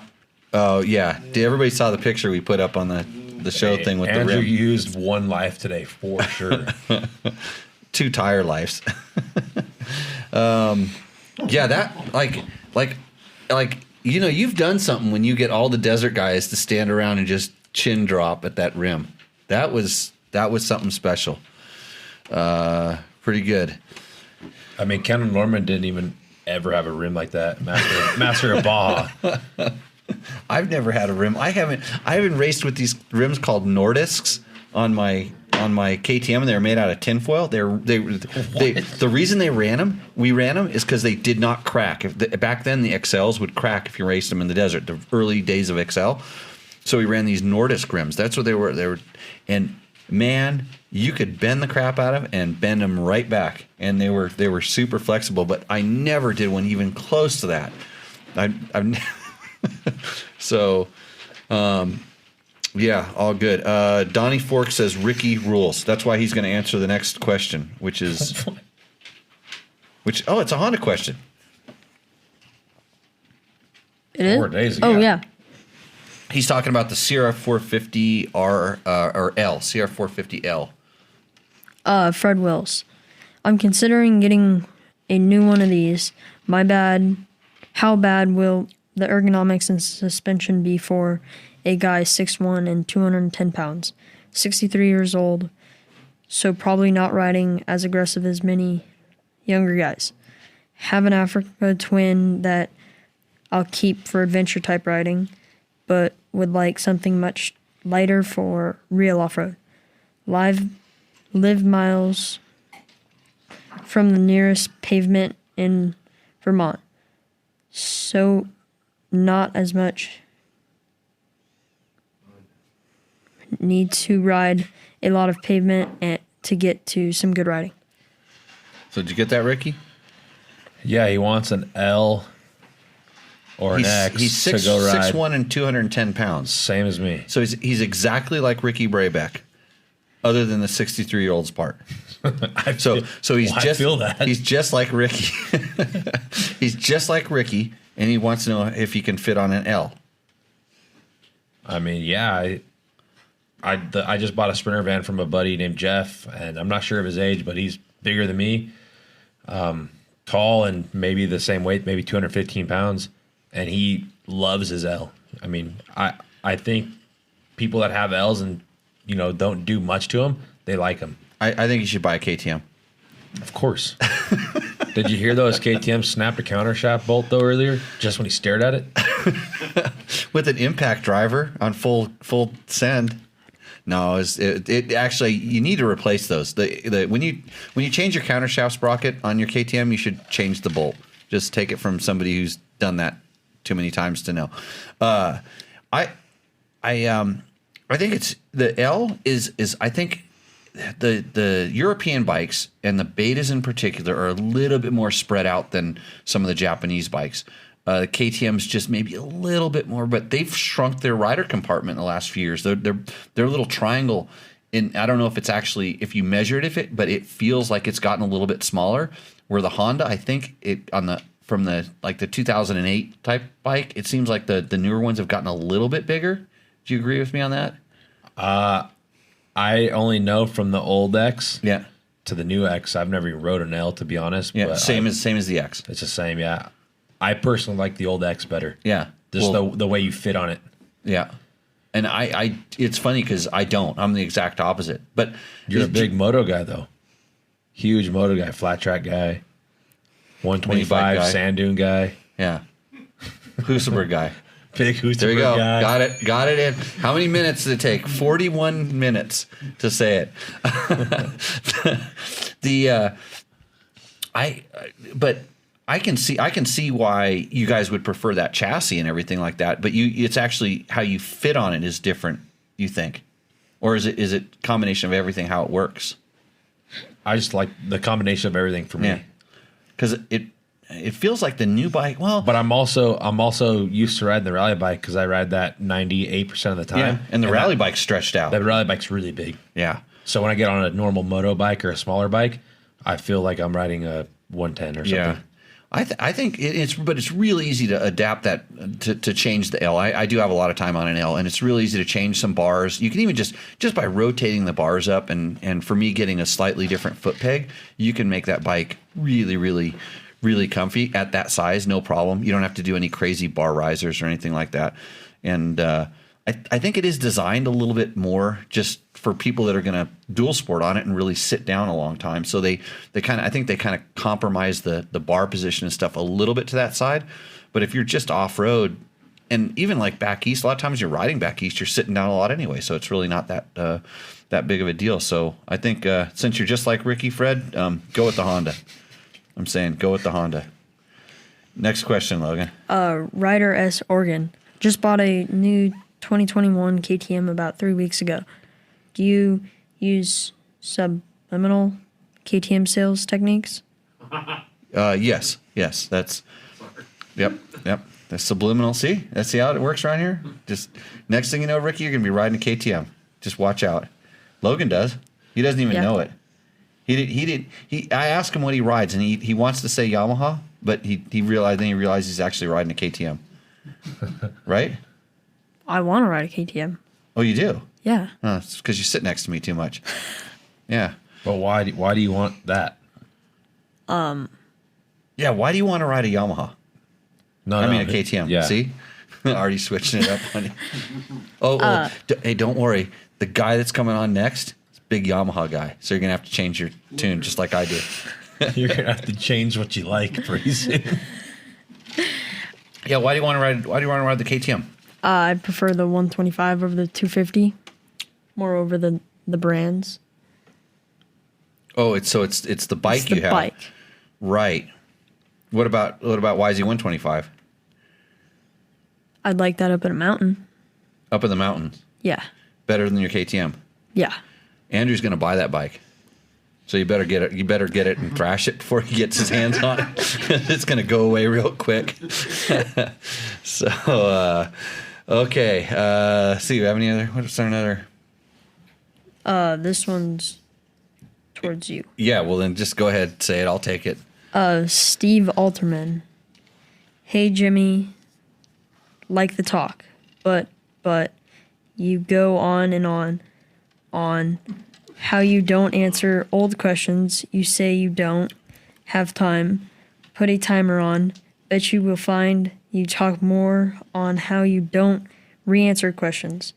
Oh yeah, everybody saw the picture we put up on the show thing with Andrew the rim. used one life today for sure. 2 tire lives. Yeah, that like you've done something when you get all the desert guys to stand around and just chin drop at that rim. That was something special. Pretty good. I mean, Ken Norman didn't even ever have a rim like that. Master of Baja. I've never had a rim. I haven't raced with these rims called Nordisks on my KTM, and they were made out of tinfoil. The reason we ran them is because they did not crack. Back then the XLs would crack if you raced them in the desert. The early days of XL, so we ran these Nordisk rims. That's what they were. They were, and man, you could bend the crap out of and bend them right back, and they were super flexible. But I never did one even close to that. I've so. Yeah, all good. Donnie Fork says Ricky rules. That's why he's going to answer the next question, which it's a Honda question. It is? 4 days ago. Oh, yeah. He's talking about the Sierra 450R or L, Sierra 450L. Fred Wills. I'm considering getting a new one of these. My bad. How bad will the ergonomics and suspension be for a guy 6'1" and 210 pounds, 63 years old, so probably not riding as aggressive as many younger guys. Have an Africa Twin that I'll keep for adventure type riding, but would like something much lighter for real off-road. Live miles from the nearest pavement in Vermont, so not as much need to ride a lot of pavement and to get to some good riding. So did you get that, Ricky? Yeah, he wants an L or an X He's to go ride. 6'1" and 210 pounds. Same as me. So he's exactly like Ricky Brabec, other than the 63-year-old's part. So he's I just feel that. He's just like Ricky. He's just like Ricky, and he wants to know if he can fit on an L. I mean, yeah, I just bought a Sprinter van from a buddy named Jeff, and I'm not sure of his age, but he's bigger than me, tall and maybe the same weight, maybe 215 pounds, and he loves his L. I mean, I think people that have L's and don't do much to them, they like them. I think you should buy a KTM. Of course. Did you hear though his KTM snapped a countershaft bolt though earlier, just when he stared at it? With an impact driver on full send. No, it actually, you need to replace those. When you change your countershaft sprocket on your KTM, you should change the bolt. Just take it from somebody who's done that too many times to know. I think it's the L is I think the European bikes and the betas in particular are a little bit more spread out than some of the Japanese bikes. The KTM's just maybe a little bit more, but they've shrunk their rider compartment in the last few years. Their little triangle and I don't know if it's actually if you measure it, but it feels like it's gotten a little bit smaller. Where the Honda, I think from the 2008 type bike, it seems like the newer ones have gotten a little bit bigger. Do you agree with me on that? I only know from the old X Yeah. to the new X. I've never even rode an L, to be honest. Yeah. But Same as the X. it's the same. Yeah. I personally like the old X better. Yeah. Just Well, the way you fit on it. Yeah. And I it's funny because I don't. I'm the exact opposite. But You're a big moto guy, though. Huge moto guy, flat track guy, 125 guy. sand dune guy. Yeah. Husaberg guy. Big Husaberg There you go. guy. Got it in. How many minutes did it take? 41 minutes to say it. But I can see why you guys would prefer that chassis and everything like that. But it's actually how you fit on it is different. You think, or is it combination of everything how it works? I just like the combination of everything for me. Yeah, because it feels like the new bike. Well, But I'm also used to riding the rally bike because I ride that 98% of the time. yeah, and the rally bike's stretched out. That rally bike's really big. Yeah, So when I get on a normal moto bike or a smaller bike, I feel like I'm riding a 110 or something. yeah. I think it's really easy to adapt that to change the L. I do have a lot of time on an L, and it's really easy to change some bars. You can even just by rotating the bars up, and for me getting a slightly different foot peg, you can make that bike really, really, really comfy at that size, no problem. You don't have to do any crazy bar risers or anything like that. And I think it is designed a little bit more just for people that are going to dual sport on it and really sit down a long time. So I think they kind of compromise the bar position and stuff a little bit to that side. But if you're just off road, and even like back east, a lot of times you're riding back east, you're sitting down a lot anyway. So it's really not that big of a deal. So I think since you're just like Ricky, Fred, go with the Honda. I'm saying go with the Honda. Next question, Logan. Ryder S. Oregon just bought a new 2021 KTM about 3 weeks ago. Do you use subliminal KTM sales techniques? Yes. That's. Yep. The subliminal. See how it works around here. Just next thing you know, Ricky, you're gonna be riding a KTM. Just watch out. Logan does. He doesn't even know it. I asked him what he rides, and he wants to say Yamaha, but he realized he's actually riding a KTM. Right? I want to ride a KTM. Oh, you do? Yeah. It's because you sit next to me too much. Yeah. But why do you want that? Yeah. Why do you want to ride a Yamaha? I mean a KTM. Yeah. See, already switching it up. On you. Hey, don't worry. The guy that's coming on next is a big Yamaha guy, so you're gonna have to change your tune just like I do. You're going to have to change what you like pretty soon. Yeah. Why do you want to ride the KTM? I prefer the 125 over the 250, more over the brands. Oh, it's the bike It's the you have. bike. Right. What about YZ125? I'd like that up in a mountain. Up in the mountains. Yeah. Better than your KTM. Yeah. Andrew's going to buy that bike. So you better get it. You better get it and thrash it before he gets his hands on it. It's going to go away real quick. So, okay. See, you have any other? What's there another? This one's towards you. Yeah. Well, then just go ahead. Say it. I'll take it. Steve Alterman. Hey Jimmy, like the talk, but you go on and on how you don't answer old questions. You say you don't have time. Put a timer on. Bet you will find you talk more on how you don't re-answer questions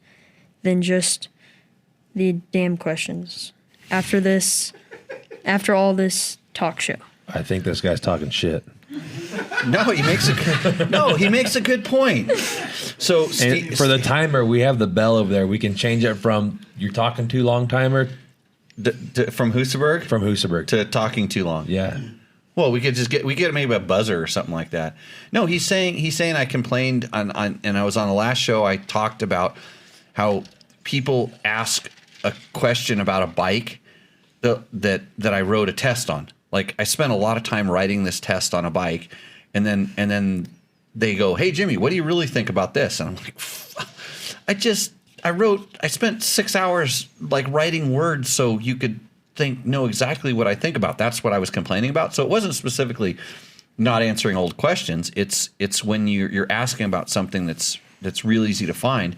than just the damn questions. After all this talk show. I think this guy's talking shit. No, he makes a good point. So And for the timer, we have the bell over there. We can change it from "you're talking too long" timer from Husaberg to talking too long. Yeah. Well, we could get maybe a buzzer or something like that. No, he's saying I complained on and I was on the last show. I talked about how people ask a question about a bike that I wrote a test on. Like I spent a lot of time writing this test on a bike, and then they go, "Hey Jimmy, what do you really think about this?" And I'm like, I spent 6 hours like writing words so you could know exactly what I think about. That's what I was complaining about. So it wasn't specifically not answering old questions. It's when you're asking about something that's real easy to find.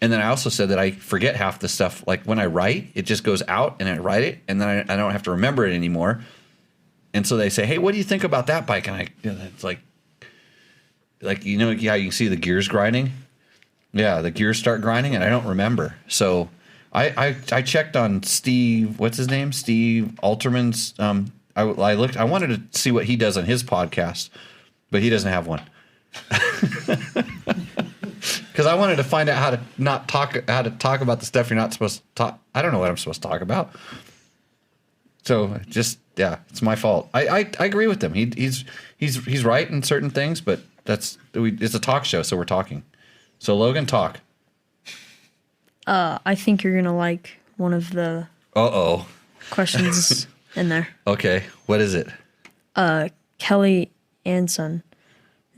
And then I also said that I forget half the stuff. Like when I write, it just goes out and I write it, and then I don't have to remember it anymore. And so they say, "Hey, what do you think about that bike?" And it's like how you can see the gears grinding. Yeah, the gears start grinding, and I don't remember. So I checked on Steve. What's his name? Steve Alterman's. I looked. I wanted to see what he does on his podcast, but he doesn't have one. Because I wanted to find out how to talk about the stuff you're not supposed to talk. I don't know what I'm supposed to talk about. So it's my fault. I agree with him. He's right in certain things, but it's a talk show, so we're talking. So Logan, talk. I think you're gonna like one of the questions in there. Okay, what is it? Kelly Anson.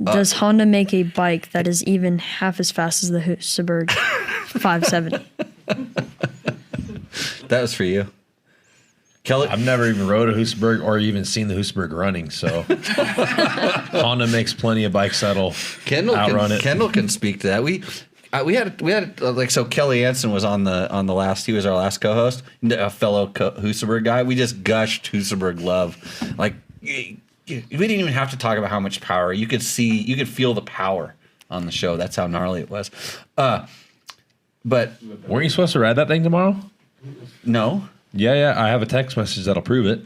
Does Honda make a bike that is even half as fast as the Husaberg 570? That was for you. Kelly, I've never even rode a Husaberg or even seen the Husaberg running, so Honda makes plenty of bikes that'll outrun it. Kendall can speak to that. We had like, so Kelly Anson was on the last. He was our last co-host, a fellow Husaberg guy. We just gushed Husaberg love. Like we didn't even have to talk about how much power. You could feel the power on the show. That's how gnarly it was. But weren't you supposed to ride that thing tomorrow? No. Yeah. I have a text message that'll prove it.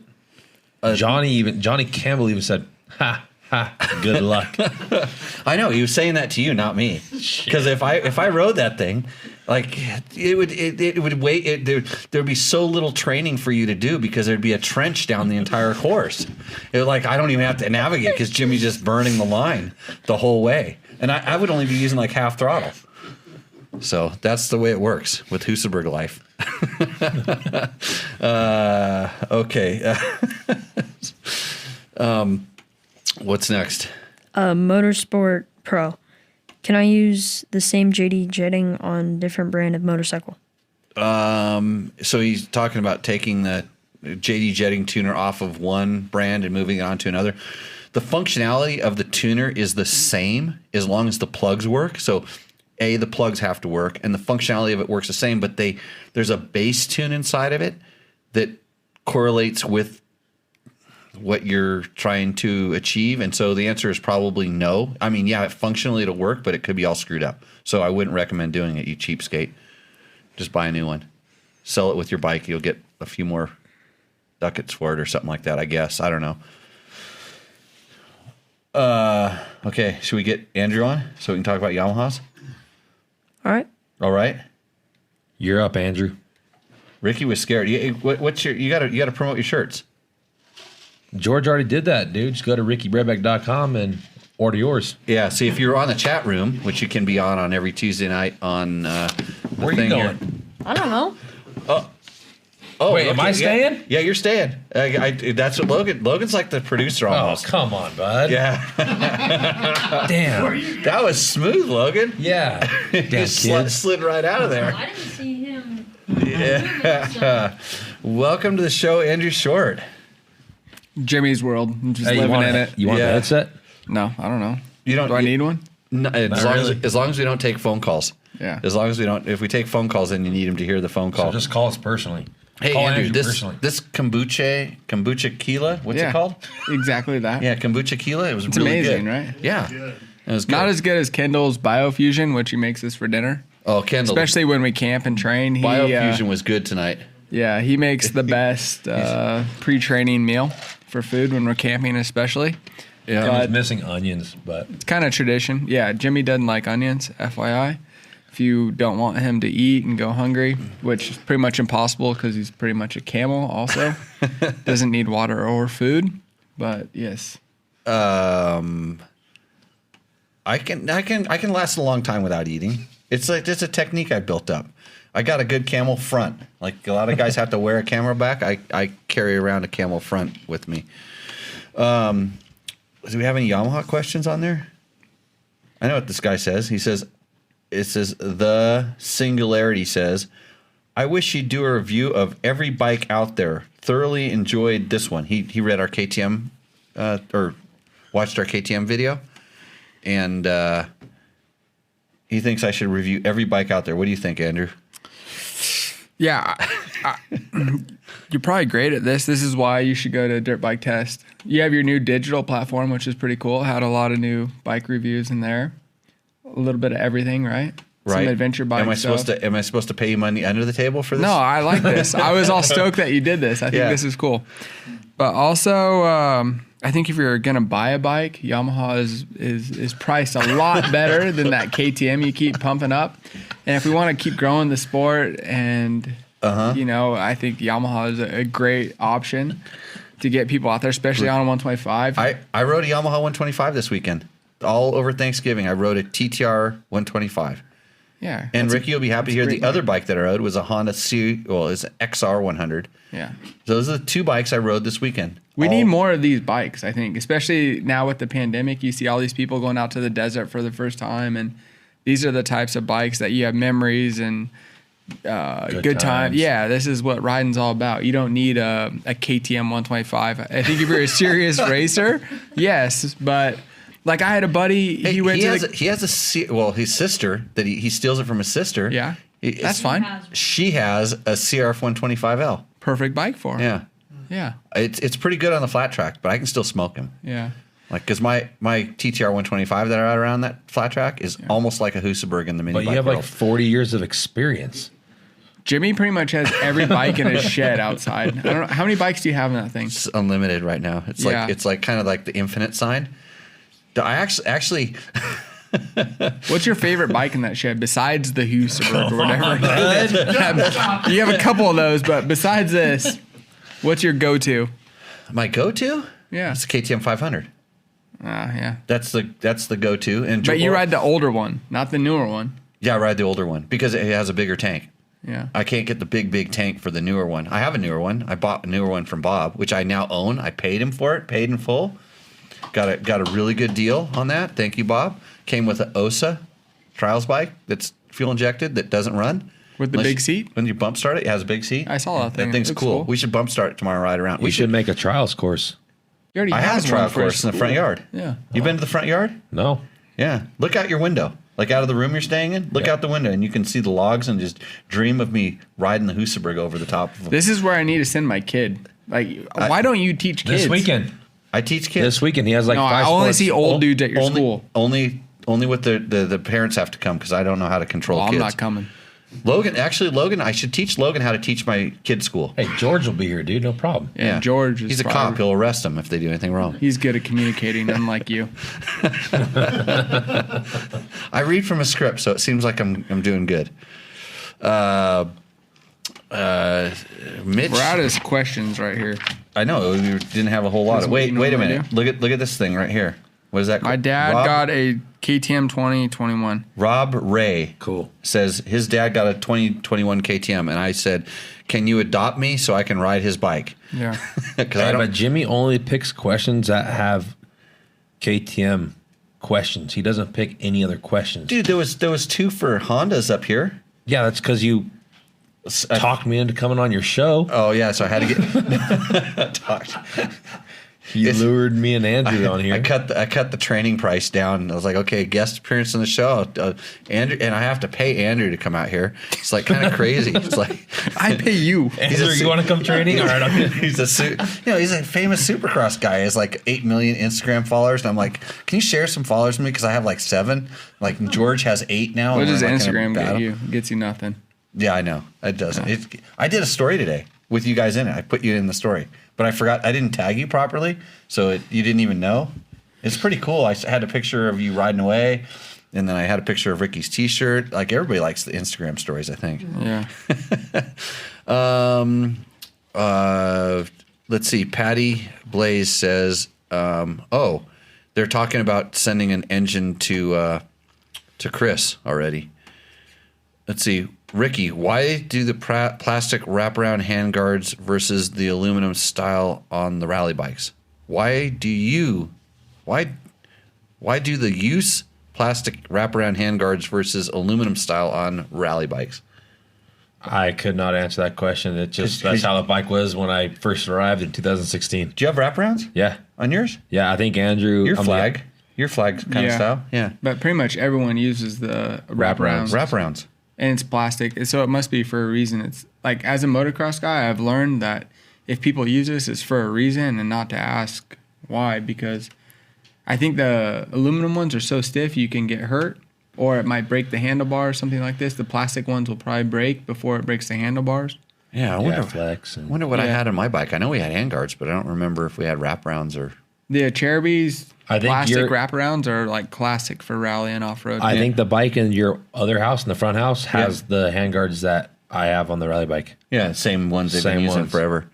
Johnny Campbell even said, "Ha ha, good luck." I know he was saying that to you, not me. Because if I rode that thing, like there'd be so little training for you to do because there'd be a trench down the entire course. It was like I don't even have to navigate because Jimmy's just burning the line the whole way, and I would only be using like half throttle. So that's the way it works with Husaberg life. Okay. What's next? Motorsport Pro. Can I use the same JD jetting on different brand of motorcycle? So he's talking about taking the JD jetting tuner off of one brand and moving it on to another. The functionality of the tuner is the same as long as the plugs work. So the plugs have to work, and the functionality of it works the same, but there's a base tune inside of it that correlates with what you're trying to achieve. And so the answer is probably no. I mean, yeah, functionally it'll work, but it could be all screwed up. So I wouldn't recommend doing it, you cheapskate. Just buy a new one. Sell it with your bike. You'll get a few more ducats for it or something like that, I guess. I don't know. Okay, should we get Andrew on so we can talk about Yamahas? All right. You're up, Andrew. Ricky was scared. What's you got to promote your shirts. George already did that, dude. Just go to rickybrabec.com and order yours. Yeah. See, if you're on the chat room, which you can be on every Tuesday night on where are you going? Here. I don't know. Oh, wait, am I staying? Yeah, you're staying. That's what Logan's like the producer almost. Oh, come on, bud. Yeah. Damn. That was smooth, Logan. Yeah. You slid right out of there. I didn't see him. Yeah. Welcome to the show, Andrew Short. Jimmy's world. I'm just living in it. You want the headset? No, I don't know. You don't. Do I need one? No, as long as we don't take phone calls. Yeah. As long as we don't. If we take phone calls, then you need him to hear the phone call. So just call us personally. Hey, call Andrew, this personally. kombucha Kila. What's it called? Exactly that. Yeah, kombucha Kila. It was It's really amazing, good. right? Yeah. It was good. Not as good as Kendall's Biofusion, which he makes us for dinner. Oh, Kendall. Especially when we camp and train. Biofusion was good tonight. Yeah, he makes the best pre-training meal for food when we're camping, especially. Yeah. I was missing onions, but It's kind of tradition. Yeah, Jimmy doesn't like onions, FYI. If you don't want him to eat and go hungry, which is pretty much impossible because he's pretty much a camel also. Doesn't need water or food, but yes. I can last a long time without eating. It's a technique I built up. I got a good camel front. Like a lot of guys have to wear a camera back. I carry around a camel front with me. Do we have any Yamaha questions on there? I know what this guy says. He says, it says the Singularity says, I wish you'd do a review of every bike out there. Thoroughly enjoyed this one. He read our KTM or watched our KTM video, and he thinks I should review every bike out there. What do you think, Andrew? Yeah, you're probably great at this. This is why you should go to Dirt Bike Test. You have your new digital platform, which is pretty cool. Had a lot of new bike reviews in there. A little bit of everything, right? Right. Some adventure bike stuff. Am I supposed to pay you money under the table for this? No, I like this. I was all stoked that you did this. I think this is cool. But also, I think if you're gonna buy a bike, Yamaha is priced a lot better than that KTM you keep pumping up. And if we want to keep growing the sport, and I think Yamaha is a great option to get people out there, especially on a 125. I rode a Yamaha 125 this weekend. All over Thanksgiving, I rode a TTR 125. Yeah. And Ricky will be happy to hear the bike. other bike that I rode was a Honda it's an XR 100. Yeah. Those are the two bikes I rode this weekend. We need more of these bikes, I think, especially now with the pandemic. You see all these people going out to the desert for the first time, and these are the types of bikes that you have memories and good times. Yeah, this is what riding's all about. You don't need a KTM 125. I think if you're a serious racer, yes, but like I had a buddy. Hey, he has his sister that he steals it from his sister. Yeah, that's fine. She has a CRF 125L. Perfect bike for her. Yeah. It's pretty good on the flat track, but I can still smoke him. Yeah. Like, because my TTR 125 that I ride around that flat track is almost like a Husaberg in the mini bike. But you have world. like 40 years of experience. Jimmy pretty much has every bike in his shed outside. I don't know how many bikes do you have in that thing. It's unlimited right now. It's like kind of like the infinite sign. I actually. What's your favorite bike in that shed besides the Husaberg or whatever? You have a couple of those, but besides this, what's your go-to? My go-to? Yeah, it's a KTM 500. Yeah. That's the go-to. And but you ride the older one, not the newer one. Yeah, I ride the older one because it has a bigger tank. Yeah. I can't get the big tank for the newer one. I have a newer one. I bought a newer one from Bob, which I now own. I paid him for it, paid in full. Got a really good deal on that. Thank you, Bob. Came with an OSA trials bike that's fuel injected that doesn't run. With the big seat? When you bump start it, it has a big seat. I saw that thing. That thing's cool. We should bump start it tomorrow, ride around. We should make a trials course. You already I have a trial course in the front yard. Yeah. You been to the front yard? No. Yeah. Look out your window. Like out of the room you're staying in, look out the window and you can see the logs and just dream of me riding the Husaberg over the top of them. This is where I need to send my kid. Like, why don't you teach kids? This weekend. I teach kids. This weekend he has like 5 I only sports. see old dudes at your school. Only with the parents have to come because I don't know how to control kids. I'm not coming. Logan, I should teach Logan how to teach my kid's school. Hey, George will be here, dude. No problem. Yeah, George is He's a cop. He'll arrest them if they do anything wrong. He's good at communicating, unlike you. I read from a script, so it seems like I'm doing good. Mitch, we're out of questions right here. I know we didn't have a whole lot of. Wait a minute. Look at this thing right here. What is that called? My dad got a KTM 2021. Rob Ray Cool. says his dad got a 2021 KTM, and I said, "Can you adopt me so I can ride his bike?" Yeah. But Jimmy only picks questions that have KTM questions. He doesn't pick any other questions. Dude, there was 2 for Hondas up here. Yeah, that's because you talked me into coming on your show. Oh yeah, so I had to get talked. You lured me and Andrew on here. I cut the training price down. I was like, okay, guest appearance on the show, Andrew, and I have to pay Andrew to come out here. It's like kind of crazy. It's like I pay you. Andrew, you want to come training? All right, he's a famous Supercross guy. He has like 8 million Instagram followers, and I'm like, can you share some followers with me because I have like 7. Like George has 8 now. What does like Instagram get you? It gets you nothing. Yeah, I know it doesn't. I did a story today with you guys in it. I put you in the story. But I forgot, I didn't tag you properly, so you didn't even know. It's pretty cool. I had a picture of you riding away, and then I had a picture of Ricky's T-shirt. Like, everybody likes the Instagram stories, I think. Yeah. Let's see. Patty Blaze says, they're talking about sending an engine to Chris already. Let's see. Ricky, why do the plastic wraparound handguards versus the aluminum style on the rally bikes? Why do the use plastic wraparound handguards versus aluminum style on rally bikes? I could not answer that question. That's how the bike was when I first arrived in 2016. Do you have wraparounds Yeah. on yours? Yeah, I think Andrew. Your flag kind of style? Yeah. But pretty much everyone uses the wraparounds. Wraparounds. And it's plastic, so it must be for a reason. It's like, as a motocross guy, I've learned that if people use this, it's for a reason and not to ask why, because I think the aluminum ones are so stiff you can get hurt, or it might break the handlebar or something like this. The plastic ones will probably break before it breaks the handlebars. Yeah, I wonder what I had on my bike. I know we had handguards, but I don't remember if we had wraparounds or... The Cherubies I think plastic wraparounds are like classic for rally and off-road. I think the bike in your other house, in the front house, has the handguards that I have on the rally bike. Yeah, same ones they've been using forever.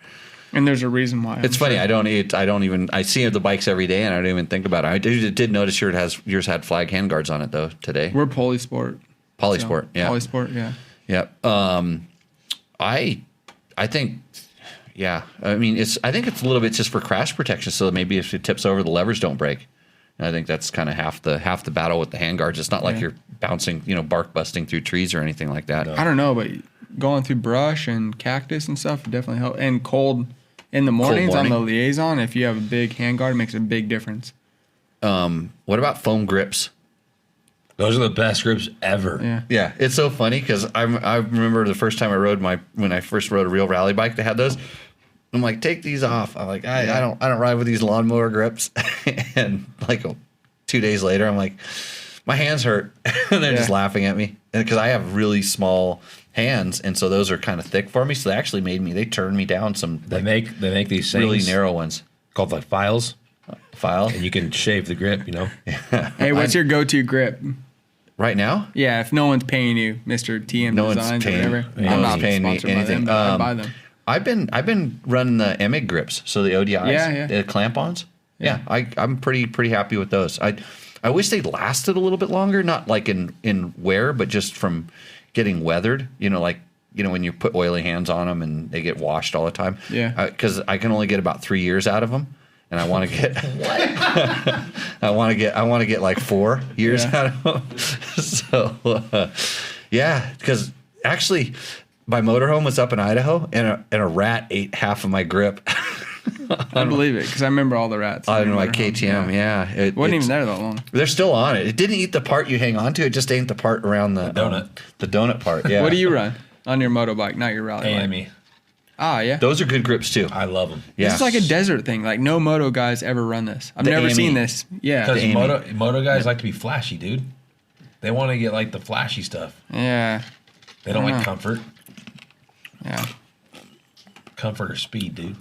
And there's a reason why. It's funny. Sure. I see the bikes every day, and I don't even think about it. I did notice yours had flag handguards on it though today. We're Polysport. Polysport, yeah. Polysport, yeah. Yeah. I think, yeah. I mean, I think it's a little bit just for crash protection. So maybe if it tips over, the levers don't break. And I think that's kind of half the battle with the handguards. It's not like you're bouncing, bark busting through trees or anything like that. I don't know, but going through brush and cactus and stuff would definitely help. And cold in the mornings on the liaison, if you have a big handguard, it makes a big difference. What about foam grips? Those are the best grips ever. Yeah. Yeah, it's so funny because I remember the first time when I first rode a real rally bike, they had those. I'm like, take these off. I'm like, I don't ride with these lawnmower grips. And like 2 days later, I'm like, my hands hurt, and they're just laughing at me. And because I have really small hands, and so those are kind of thick for me. So they actually they turned me down some. They make these things really narrow ones called like files. And you can shave the grip. Hey, what's your go-to grip? Right now? Yeah, if no one's paying you, Mr. TM No Designs one's paying, or whatever. no one's paying me anything. I buy them. I've been running the EMIG grips, so the ODIs, the clamp-ons. Yeah, I'm pretty happy with those. I wish they lasted a little bit longer, not like in wear, but just from getting weathered. When you put oily hands on them and they get washed all the time. Yeah. Because I can only get about 3 years out of them, and I want to get I want to get like 4 years out of them. So because actually, my motorhome was up in Idaho, and a rat ate half of my grip. I believe it because I remember all the rats. On my KTM, It wasn't even there that long. They're still on it. It didn't eat the part you hang on to. It just ate the part around the donut. The donut part, yeah. What do you run on your motorbike, not your rally bike? AME. Ah, yeah. Those are good grips, too. I love them. Yeah. This is like a desert thing. Like, no moto guys ever run this. I've never seen this. Yeah. Because moto guys like to be flashy, dude. They want to get like the flashy stuff. Yeah. They don't like comfort. Yeah. Comfort or speed, dude.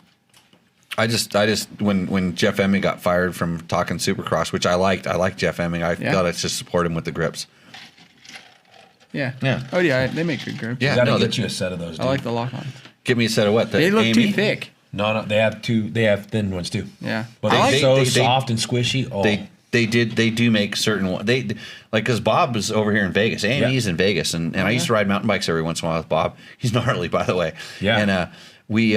I just when Jeff Emming got fired from talking Supercross, which I liked Jeff Emming. I thought I'd just support him with the grips. Yeah. Yeah. Oh, yeah. They make good grips. Yeah. You gotta get you a set of those, dude. I like the lock-on. Give me a set of what? They look too Amy? thick. No, they have two. They have thin ones too. Yeah. But they're soft and squishy. Oh. They do make certain ones. They like because Bob is over here in Vegas. AME's in Vegas, and I used to ride mountain bikes every once in a while with Bob. He's gnarly, by the way. Yeah. And we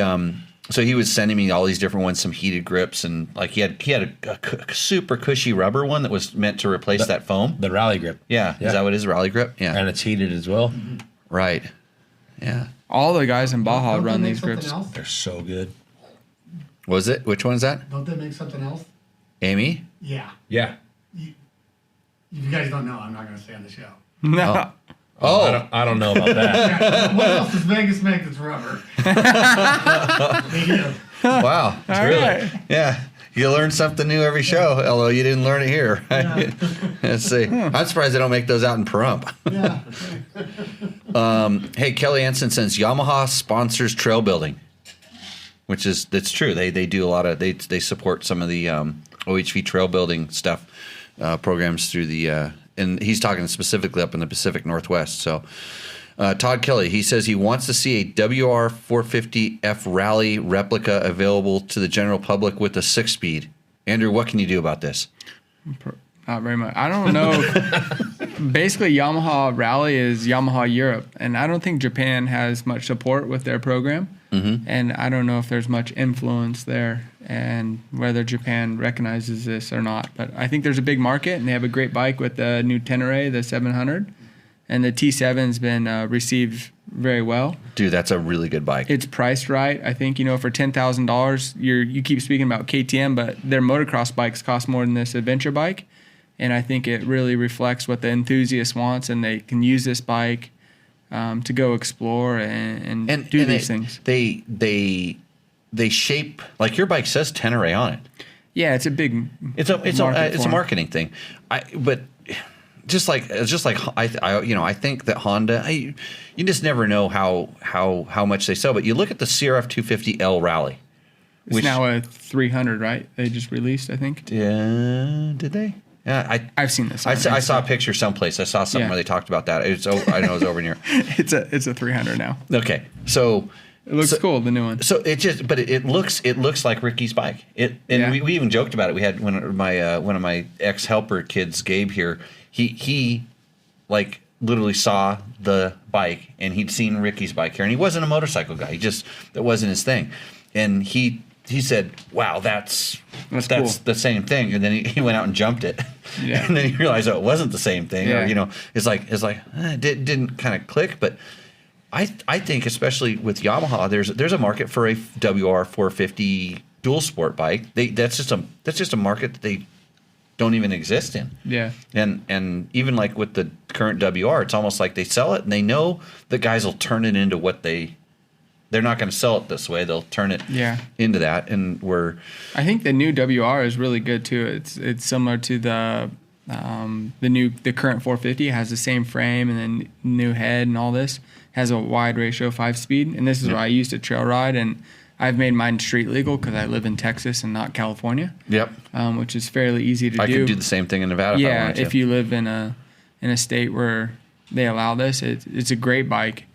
so he was sending me all these different ones, some heated grips, and like he had a super cushy rubber one that was meant to replace that foam. The rally grip. Yeah. Is that what it is? Rally grip? Yeah. And it's heated as well. Right. Yeah. All the guys in Baja Don't run they make these something grips. else? They're so good. Was it? Which one is that? Don't they make something else? Amy? Yeah. Yeah. If you guys don't know, I'm not going to say on the show. No. Oh. I don't know about that. What else does Vegas make that's rubber? They do. Wow. All right. Yeah. You learn something new every show, although you didn't learn it here. Yeah. Let's see. I'm surprised they don't make those out in Pahrump. Yeah. Hey, Kelly Anson says Yamaha sponsors trail building, that's true. They do a lot of they support some of the OHV trail building stuff programs through the and he's talking specifically up in the Pacific Northwest. So Todd Kelly, he says he wants to see a WR450F Rally replica available to the general public with a 6-speed. Andrew, what can you do about this? Not very much. I don't know. Basically, Yamaha Rally is Yamaha Europe, and I don't think Japan has much support with their program. And I don't know if there's much influence there and whether Japan recognizes this or not. But I think there's a big market, and they have a great bike with the new Tenere, the 700. And the T7's been received very well. Dude, that's a really good bike. It's priced right. I think, for $10,000, you keep speaking about KTM, but their motocross bikes cost more than this adventure bike. And I think it really reflects what the enthusiast wants, and they can use this bike to go explore and do these things. They shape, like your bike says Tenere on it. Yeah, it's a big It's a marketing thing. But just like I think that Honda, you just never know how much they sell. But you look at the CRF 250L Rally. It's now a 300, right? They just released, I think. Did they? Yeah, I've seen this. I saw a picture someplace. I saw something where they talked about that. I know it was over near. It's a 300 now. Okay, so it looks cool, the new one. So it looks like Ricky's bike. We even joked about it. We had one of my ex helper kids, Gabe here. He like literally saw the bike, and he'd seen Ricky's bike here, and he wasn't a motorcycle guy. That wasn't his thing, and he said, "Wow, that's cool. The same thing." And then he went out and jumped it, and then he realized it wasn't the same thing. Yeah. Or it didn't kind of click. But I think especially with Yamaha, there's a market for a WR 450 dual sport bike. That's just a market that they don't even exist in. Yeah. And even like with the current WR, it's almost like they sell it and they know the guys will turn it into what they're not going to sell it this way. They'll turn it into that. And I think the new WR is really good too. It's similar to the current 450. It has the same frame and then new head and all this. Has a wide ratio 5-speed, and this is what I used to trail ride, and I've made mine street legal because I live in Texas and not California. Yep. Which is fairly easy to do. I could do the same thing in Nevada. If I wanted to. If you live in a state where they allow this, it's a great bike.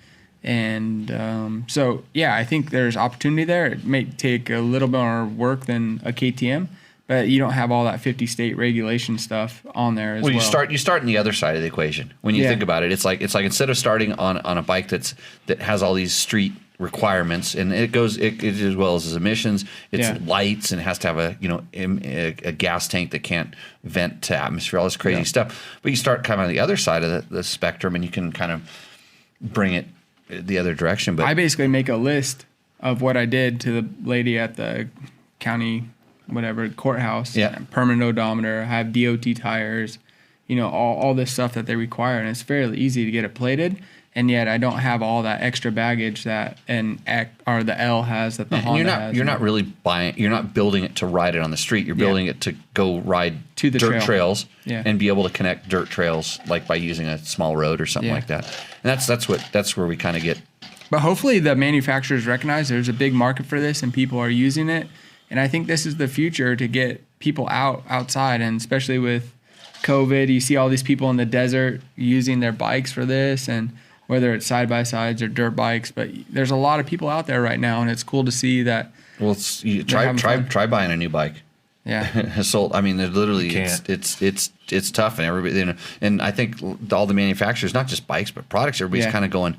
And I think there's opportunity there. It may take a little bit more work than a KTM, but you don't have all that 50 state regulation stuff on there as well. You start on the other side of the equation. When you think about it, it's like instead of starting on a bike that has all these street requirements, and it as well as emissions, it's lights, and it has to have a gas tank that can't vent to atmosphere, all this crazy stuff. But you start kind of on the other side of the spectrum, and you can kind of bring it the other direction. But I basically make a list of what I did to the lady at the county courthouse. Permanent odometer. I have DOT tires, all this stuff that they require, and it's fairly easy to get it plated. And yet I don't have all that extra baggage that the L has that the Honda has. You're not really you're not building it to ride it on the street. You're building it to go ride to the dirt trails and be able to connect dirt trails, like by using a small road or something like that. And that's where we kind of get. But hopefully the manufacturers recognize there's a big market for this and people are using it. And I think this is the future to get people outside, and especially with COVID, you see all these people in the desert using their bikes for this, and whether it's side-by-sides or dirt bikes. But there's a lot of people out there right now, and it's cool to see that. Well, try buying a new bike. Yeah. Sold. I mean, literally, it's tough, and everybody, and I think all the manufacturers, not just bikes but products, everybody's kind of going,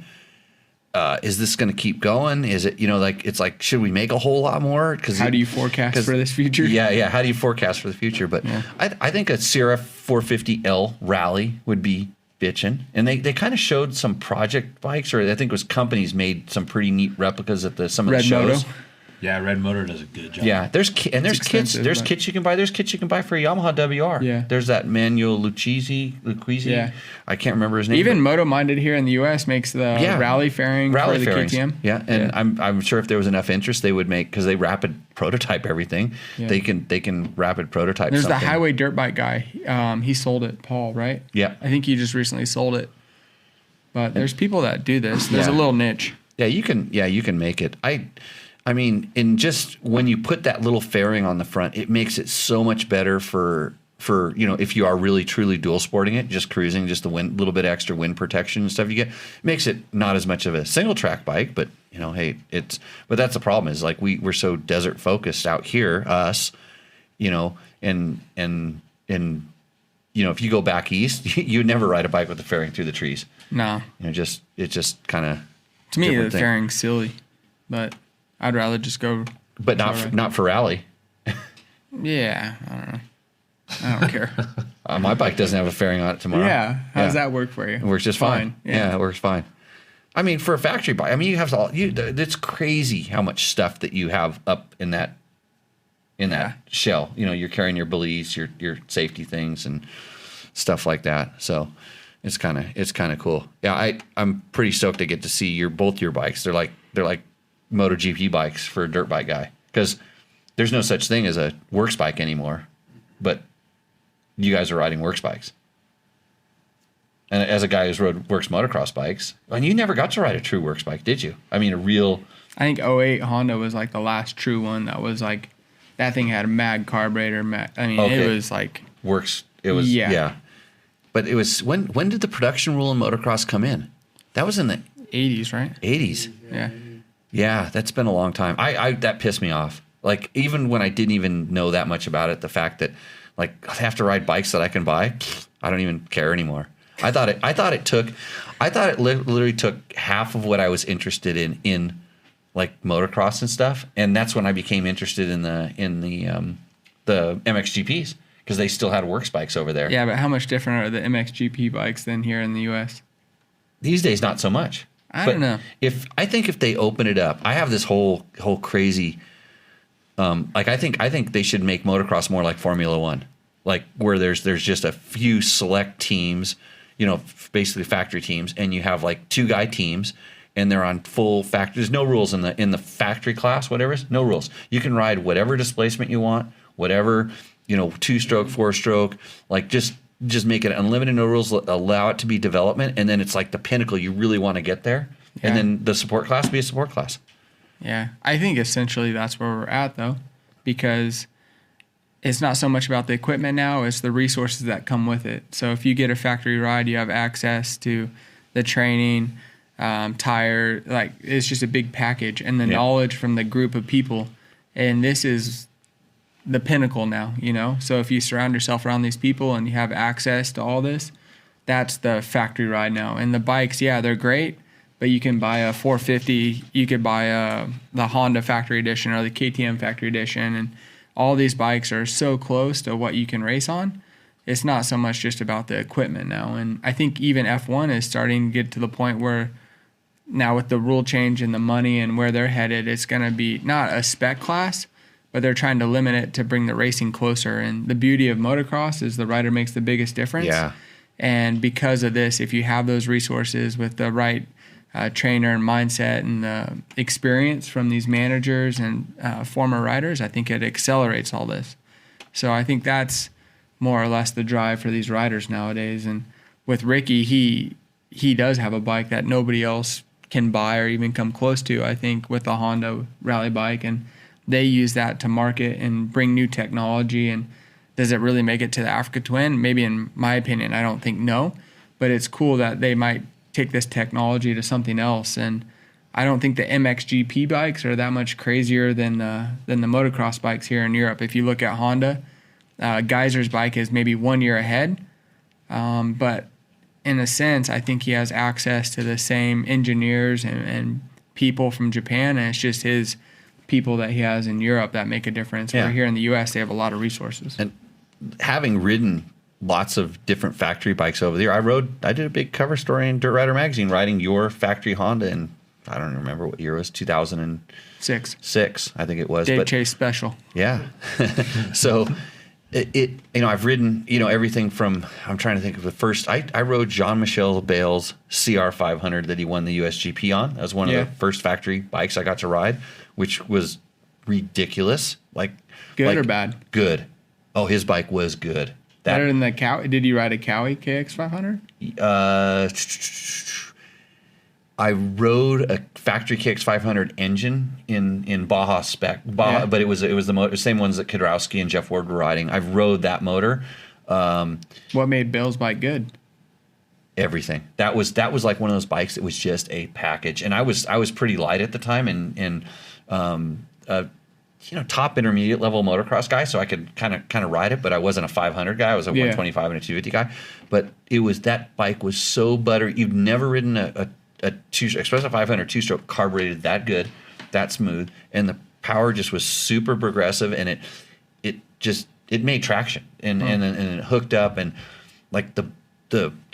is this going to keep going? Is it, it's like, should we make a whole lot more? How do you forecast for this future? Yeah. How do you forecast for the future? But I think a CRF 450L Rally would be bitchin'. And they kind of showed some project bikes, or I think it was companies made some pretty neat replicas at some of the shows. Moto. Yeah, Red Motor does a good job. Yeah, there's kits you can buy. There's kits you can buy for a Yamaha WR. Yeah. There's that Manuel Lucchese. Yeah. I can't remember his name. Even Moto Minded here in the U.S. makes the rally fairing for the KTM. Yeah, and I'm sure if there was enough interest, they would make, because they rapid prototype everything. Yeah. They can rapid prototype. There's something. the highway dirt bike guy. He sold it, Paul, right? Yeah. I think he just recently sold it. But there's people that do this. There's a little niche. Yeah, you can make it. I mean, in just when you put that little fairing on the front, it makes it so much better for if you are really truly dual sporting it, just cruising, just the little bit extra wind protection and stuff you get, makes it not as much of a single track bike. But but that's the problem, is like we're so desert focused out here, us, and if you go back east, you'd never ride a bike with the fairing through the trees. No, it's just kind of, to me the fairing's silly, but. I'd rather just go. but not for rally. Yeah, I don't know. I don't care. My bike doesn't have a fairing on it tomorrow. Yeah, how does that work for you? It works just fine. Yeah, it works fine. I mean, for a factory bike, I mean, you have all you. It's crazy how much stuff that you have up in that shell. You know, you're carrying your balise, your safety things, and stuff like that. So it's kind of cool. Yeah, I'm pretty stoked to get to see both your bikes. They're like MotoGP bikes for a dirt bike guy, because there's no such thing as a works bike anymore. But you guys are riding works bikes. And as a guy who's rode works motocross bikes, and you never got to ride a true works bike, did you? I mean, a real... I think '08 Honda was like the last true one that was like, that thing had a mag carburetor. It was like... Works, it was... Yeah. But it was... When did the production rule in motocross come in? That was in the... 80s, right? 80s. Yeah. Yeah, that's been a long time. That pissed me off. Like, even when I didn't even know that much about it, the fact that, like, I have to ride bikes that I can buy, I don't even care anymore. I thought it literally took half of what I was interested in like motocross and stuff, and that's when I became interested in the MXGPs, because they still had works bikes over there. Yeah, but how much different are the MXGP bikes than here in the U.S.? These days, not so much. I don't know. I think if they open it up, I have this whole crazy. I think they should make motocross more like Formula One, like where there's just a few select teams, you know, basically factory teams, and you have like 2-guy teams, and they're on full factory. There's no rules in the factory class, whatever. No rules. You can ride whatever displacement you want, whatever, you know, 2-stroke, 4-stroke, like just make it unlimited, no rules. Allow it to be development, and then it's like the pinnacle. You really want to get there, and then the support class be a support class. Yeah, I think essentially that's where we're at, though, because it's not so much about the equipment now, it's the resources that come with it. So if you get a factory ride, you have access to the training, tire, like it's just a big package, and the knowledge from the group of people. And this is the pinnacle now, you know? So if you surround yourself around these people and you have access to all this, that's the factory ride now. And the bikes, yeah, they're great, but you can buy a 450, you could buy the Honda factory edition or the KTM factory edition, and all these bikes are so close to what you can race on. It's not so much just about the equipment now. And I think even F1 is starting to get to the point where now with the rule change and the money and where they're headed, it's going to be not a spec class, but they're trying to limit it to bring the racing closer. And the beauty of motocross is the rider makes the biggest difference. Yeah. And because of this, if you have those resources with the right trainer and mindset and the experience from these managers and former riders, I think it accelerates all this. So I think that's more or less the drive for these riders nowadays. And with Ricky, he does have a bike that nobody else can buy or even come close to, I think, with the Honda rally bike. And they use that to market and bring new technology. And does it really make it to the Africa Twin? Maybe in my opinion, I don't think no. But it's cool that they might take this technology to something else. And I don't think the MXGP bikes are that much crazier than the motocross bikes here in Europe. If you look at Honda, Geyser's bike is maybe 1 year ahead. But in a sense, I think he has access to the same engineers and people from Japan, and it's just his people that he has in Europe that make a difference. Yeah. Where here in the U.S., they have a lot of resources. And having ridden lots of different factory bikes over there, I did a big cover story in Dirt Rider magazine riding your factory Honda in, I don't remember what year it was, 2006, I think it was. Dave Chase special. Yeah. So it I've ridden, everything from, I'm trying to think of the first, I rode Jean-Michel Bale's CR500 that he won the USGP on. That was one of the first factory bikes I got to ride, which was ridiculous. Good or bad? Good. Oh, his bike was good. Better than the Cowie? Did you ride a Cowie KX500? I rode a factory KX500 engine in Baja spec, but it was the same ones that Kudrowski and Jeff Ward were riding. I've rode that motor. What made Bale's bike good? Everything. That was like one of those bikes that was just a package, and I was pretty light at the time, and top intermediate level motocross guy, so I could kind of ride it, but I wasn't a 500 guy. I was a 125 and a 250 guy. But that bike was so buttery. You've never ridden a two, especially a 500 2-stroke carbureted that good. that smooth, and the power just was super progressive, and it made traction, and it hooked up, and like the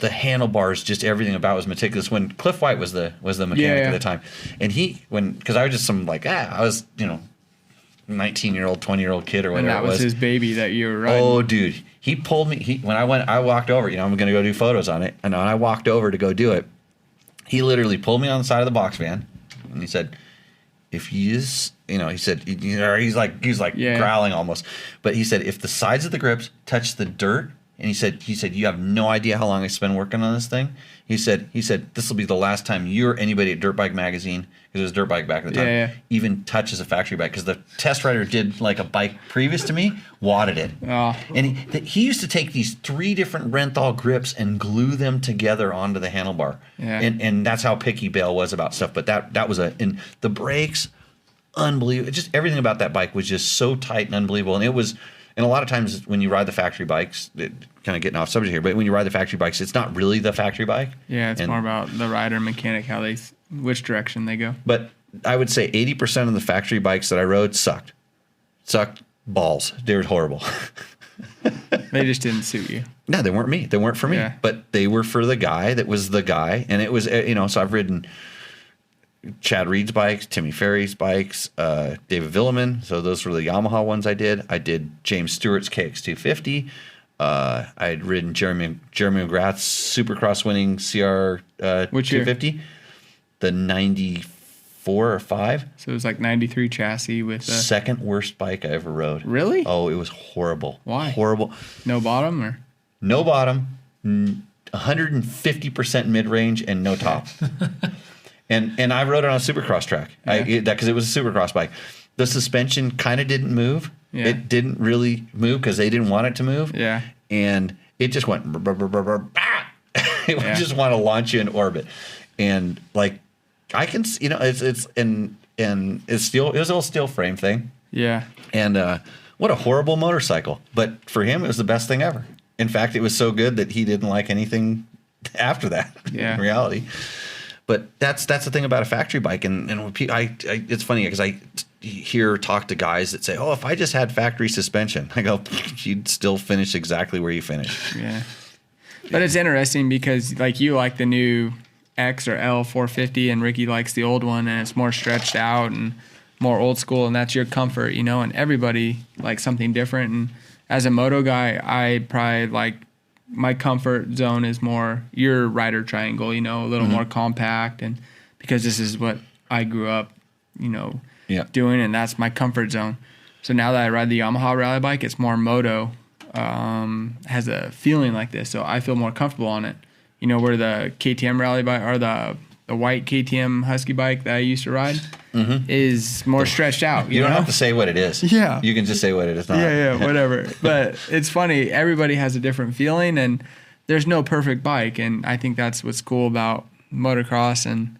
handlebars, just everything about it was meticulous. When Cliff White was the mechanic at the time, and because I was just I was 19-year-old, 20-year-old kid or whatever. And that was his baby that you were riding. Oh, dude, he pulled me. I walked over. I'm going to go do photos on it, and when I walked over to go do it, he literally pulled me on the side of the box van, and he said, "If you just," he said, he's like growling almost, but he said, "If the sides of the grips touch the dirt," and he said, "You have no idea how long I spent working on this thing." He said, "This will be the last time you or anybody at Dirt Bike Magazine," because it was Dirt Bike back at the time, even touches a factory bike. Because the test rider did like a bike previous to me, wadded it. Oh. And he used to take these 3 different Renthal grips and glue them together onto the handlebar. Yeah. And that's how picky Bale was about stuff. But that was and the brakes, unbelievable. Just everything about that bike was just so tight and unbelievable. And it was. And a lot of times when you ride the factory bikes, kind of getting off subject here, but when you ride the factory bikes, it's not really the factory bike. Yeah, it's more about the rider and mechanic, which direction they go. But I would say 80% of the factory bikes that I rode sucked balls. They were horrible. They just didn't suit you. No, they weren't me. They weren't for me. Yeah. But they were for the guy that was the guy. And it was, so I've ridden Chad Reed's bikes, Timmy Ferry's bikes, David Villeman. So those were the Yamaha ones I did. I did James Stewart's KX250. I had ridden Jeremy McGrath's Supercross winning CR Which year? 250. The 94 or 5. So it was like 93 chassis with Second worst bike I ever rode. Really? Oh, it was horrible. Why? Horrible. no bottom or? No bottom, 150% mid-range, and no top. And I rode it on a Supercross track because it was a Supercross bike. The suspension kind of didn't move. Yeah. It didn't really move because they didn't want it to move. Yeah. And it just went. It would just want to launch you in orbit. And like I can, it's steel. It was a little steel frame thing. Yeah. And what a horrible motorcycle. But for him, it was the best thing ever. In fact, it was so good that he didn't like anything after that. Yeah. In reality. But that's the thing about a factory bike, and when it's funny because I talk to guys that say, "Oh, if I just had factory suspension," I go, "You'd still finish exactly where you finished." Yeah, but it's interesting because like you like the new X or L 450, and Ricky likes the old one, and it's more stretched out and more old school, and that's your comfort, And everybody likes something different. And as a moto guy, I probably like. My comfort zone is more your rider triangle, a little more compact, and because this is what I grew up, doing, and that's my comfort zone. So now that I ride the Yamaha rally bike, it's more moto, has a feeling like this, so I feel more comfortable on it. Where the KTM rally bike or the white KTM Husky bike that I used to ride is more stretched out. You don't have to say what it is. Yeah. You can just say what it is not. Yeah, whatever. But it's funny. Everybody has a different feeling, and there's no perfect bike. And I think that's what's cool about motocross. And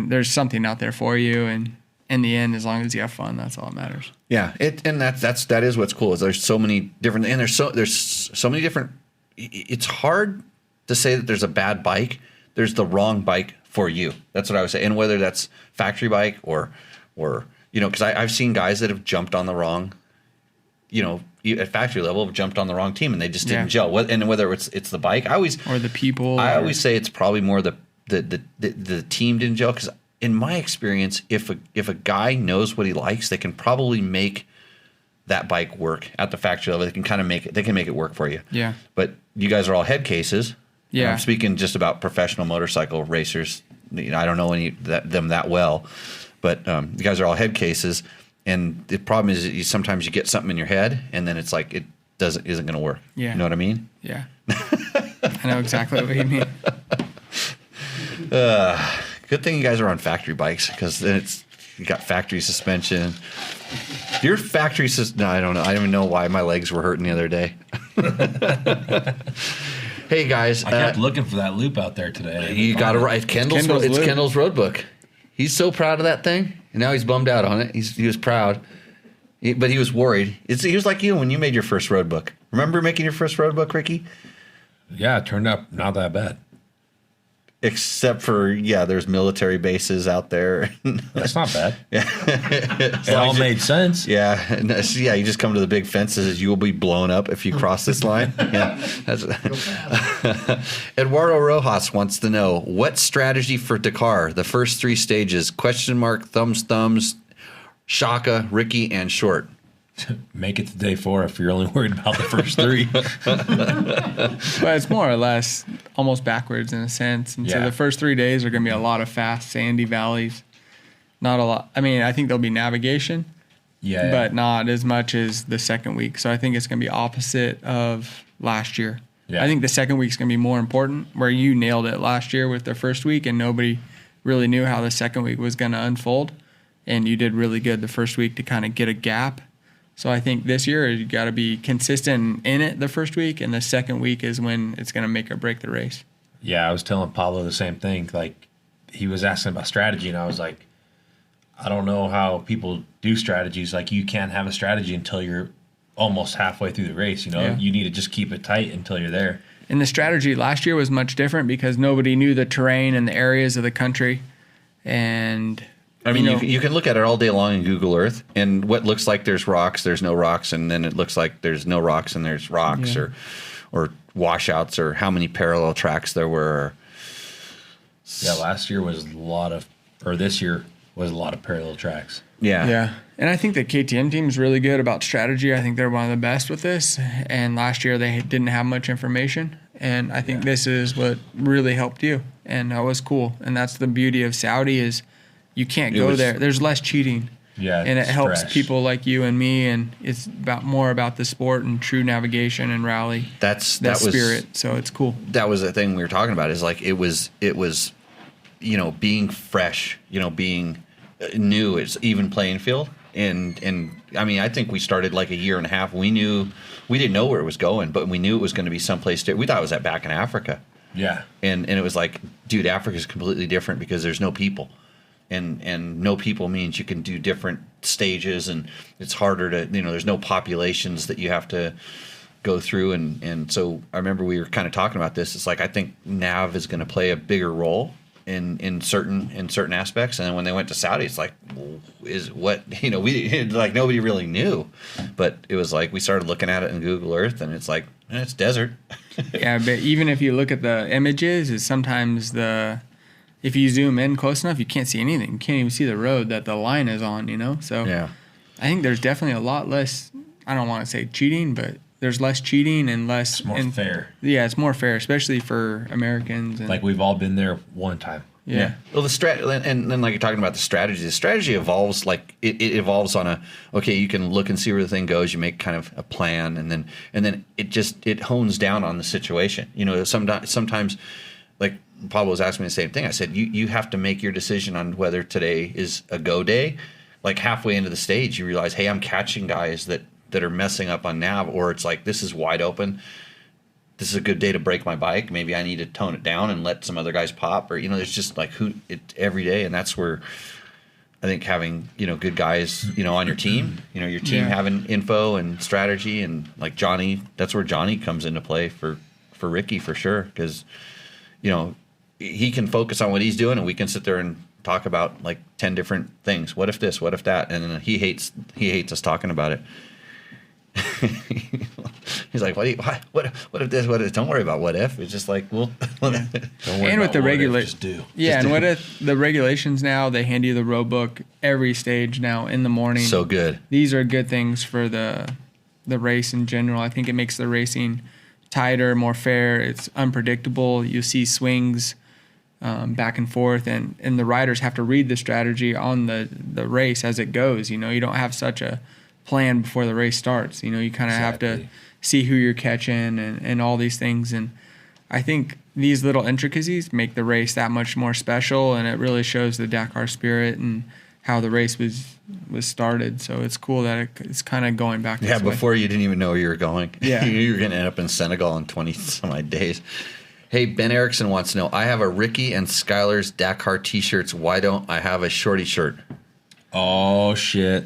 there's something out there for you. And in the end, as long as you have fun, that's all that matters. Yeah. That is what's cool is there's so many different, and there's so many different, it's hard to say that there's a bad bike. There's the wrong bike for you. That's what I would say. And whether that's factory bike or because I've seen guys that have jumped on the wrong, at factory level have jumped on the wrong team and they just didn't gel. And whether it's the bike, or the people. I always say it's probably more the team didn't gel, because in my experience, if a guy knows what he likes, they can probably make that bike work at the factory level. They can kind of make it work for you. Yeah. But you guys are all head cases. Yeah. I'm speaking just about professional motorcycle racers. I don't know them that well, but you guys are all head cases, and the problem is that sometimes you get something in your head, and then it's like it isn't going to work. Yeah. You know what I mean? Yeah. I know exactly what you mean. Good thing you guys are on factory bikes, because then you got factory suspension. Your factory no, I don't know. I don't even know why my legs were hurting the other day. Hey guys, I kept looking for that loop out there today. You got to write Kendall's road book. He's so proud of that thing, and now he's bummed out on it. He was proud, but he was worried. He was like you when you made your first road book. Remember making your first road book, Ricky? Yeah, it turned out not that bad. Except for, there's military bases out there. That's not bad. Yeah. It all made sense. Yeah. And you just come to the big fences. You will be blown up if you cross this line. Yeah. Eduardo Rojas wants to know, what strategy for Dakar? The first 3 stages, ? Thumbs, Shaka, Ricky, and Short. Make it to day 4 if you're only worried about the first 3. But it's more or less almost backwards in a sense. And so the first 3 days are going to be a lot of fast, sandy valleys. Not a lot. I mean, I think there'll be navigation, but not as much as the second week. So I think it's going to be opposite of last year. Yeah. I think the second week's going to be more important, where you nailed it last year with the first week, and nobody really knew how the second week was going to unfold. And you did really good the first week to kind of get a gap. So I think this year you got to be consistent in it the first week, and the second week is when it's going to make or break the race. Yeah, I was telling Pablo the same thing. Like, he was asking about strategy, and I was like, I don't know how people do strategies. Like, you can't have a strategy until you're almost halfway through the race. You know, you need to just keep it tight until you're there. And the strategy last year was much different because nobody knew the terrain and the areas of the country, and I mean, you can look at it all day long in Google Earth, and what looks like there's rocks, there's no rocks, and then it looks like there's no rocks and there's rocks, or washouts, or how many parallel tracks there were. Yeah, last year was this year was a lot of parallel tracks. Yeah. And I think the KTM team is really good about strategy. I think they're one of the best with this. And last year they didn't have much information. And I think this is what really helped you. And that was cool. And that's the beauty of Saudi is you can't go there. There's less cheating. Yeah. And it helps people like you and me. And it's more about the sport and true navigation and rally. That spirit. So it's cool. That was the thing we were talking about, is like it was being fresh, being new. It's even playing field. And I mean, I think we started like a year and a half. We didn't know where it was going, but we knew it was going to be someplace. We thought it was back in Africa. Yeah. And it was like, dude, Africa is completely different because there's no people. And no people means you can do different stages, and it's harder to, there's no populations that you have to go through. And so I remember we were kind of talking about this. It's like, I think Nav is going to play a bigger role in certain aspects. And then when they went to Saudi, it's like, we like nobody really knew, but it was like we started looking at it in Google Earth, and it's like, it's desert. Yeah, but even if you look at the images, is sometimes if you zoom in close enough, you can't see anything. You can't even see the road that the line is on. So yeah, I think there's definitely a lot less, I don't want to say cheating, but there's less cheating and less... It's more fair. Yeah, it's more fair, especially for Americans. Like, we've all been there one time. Yeah. Well, and then like you're talking about the strategy evolves, like it evolves on you can look and see where the thing goes. You make kind of a plan, and then it hones down on the situation. Sometimes like Pablo was asking me the same thing. I said, you have to make your decision on whether today is a go day. Like halfway into the stage, you realize, hey, I'm catching guys that are messing up on nav, or it's like, this is wide open. This is a good day to break my bike. Maybe I need to tone it down and let some other guys pop, or there's just like every day, and that's where I think having good guys on your team, your team having info and strategy, and like Johnny, that's where Johnny comes into play for Ricky for sure, because he can focus on what he's doing, and we can sit there and talk about like 10 different things. What if this? What if that? And then he hates us talking about it. He's like, what if this? What if? Don't worry about what if. It's just like, well, don't worry. And with the regulations, just do. Yeah, and what if the regulations now? They hand you the road book every stage now in the morning. So good. These are good things for the race in general. I think it makes the racing tighter, more fair. It's unpredictable. You see swings back and forth, and the riders have to read the strategy on the race as it goes. You don't have such a plan before the race starts. You kind of have to see who you're catching and all these things. And I think these little intricacies make the race that much more special, and it really shows the Dakar spirit and how the race was started. So it's cool that it's kind of going back this way. Before you didn't even know where you were going. Yeah. You were going to end up in Senegal in 20 some odd days. Hey, Ben Erickson wants to know, I have a Ricky and Skylar's Dakar t-shirts. Why don't I have a shorty shirt? Oh, shit.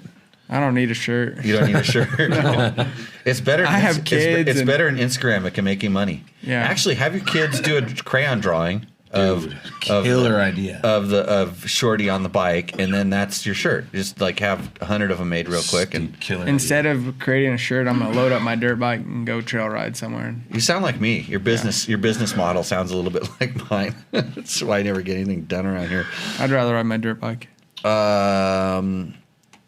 I don't need a shirt. You don't need a shirt? No. It's better. I have kids. It's better in Instagram. It can make you money. Yeah. Actually, have your kids do a crayon drawing Dude, killer idea. of Shorty on the bike, and then that's your shirt. Just like have 100 of them made real quick. And Killer Instead of creating a shirt, I'm gonna load up my dirt bike and go trail ride somewhere. you sound like me. Your business model sounds a little bit like mine. That's why I never get anything done around here. I'd rather ride my dirt bike.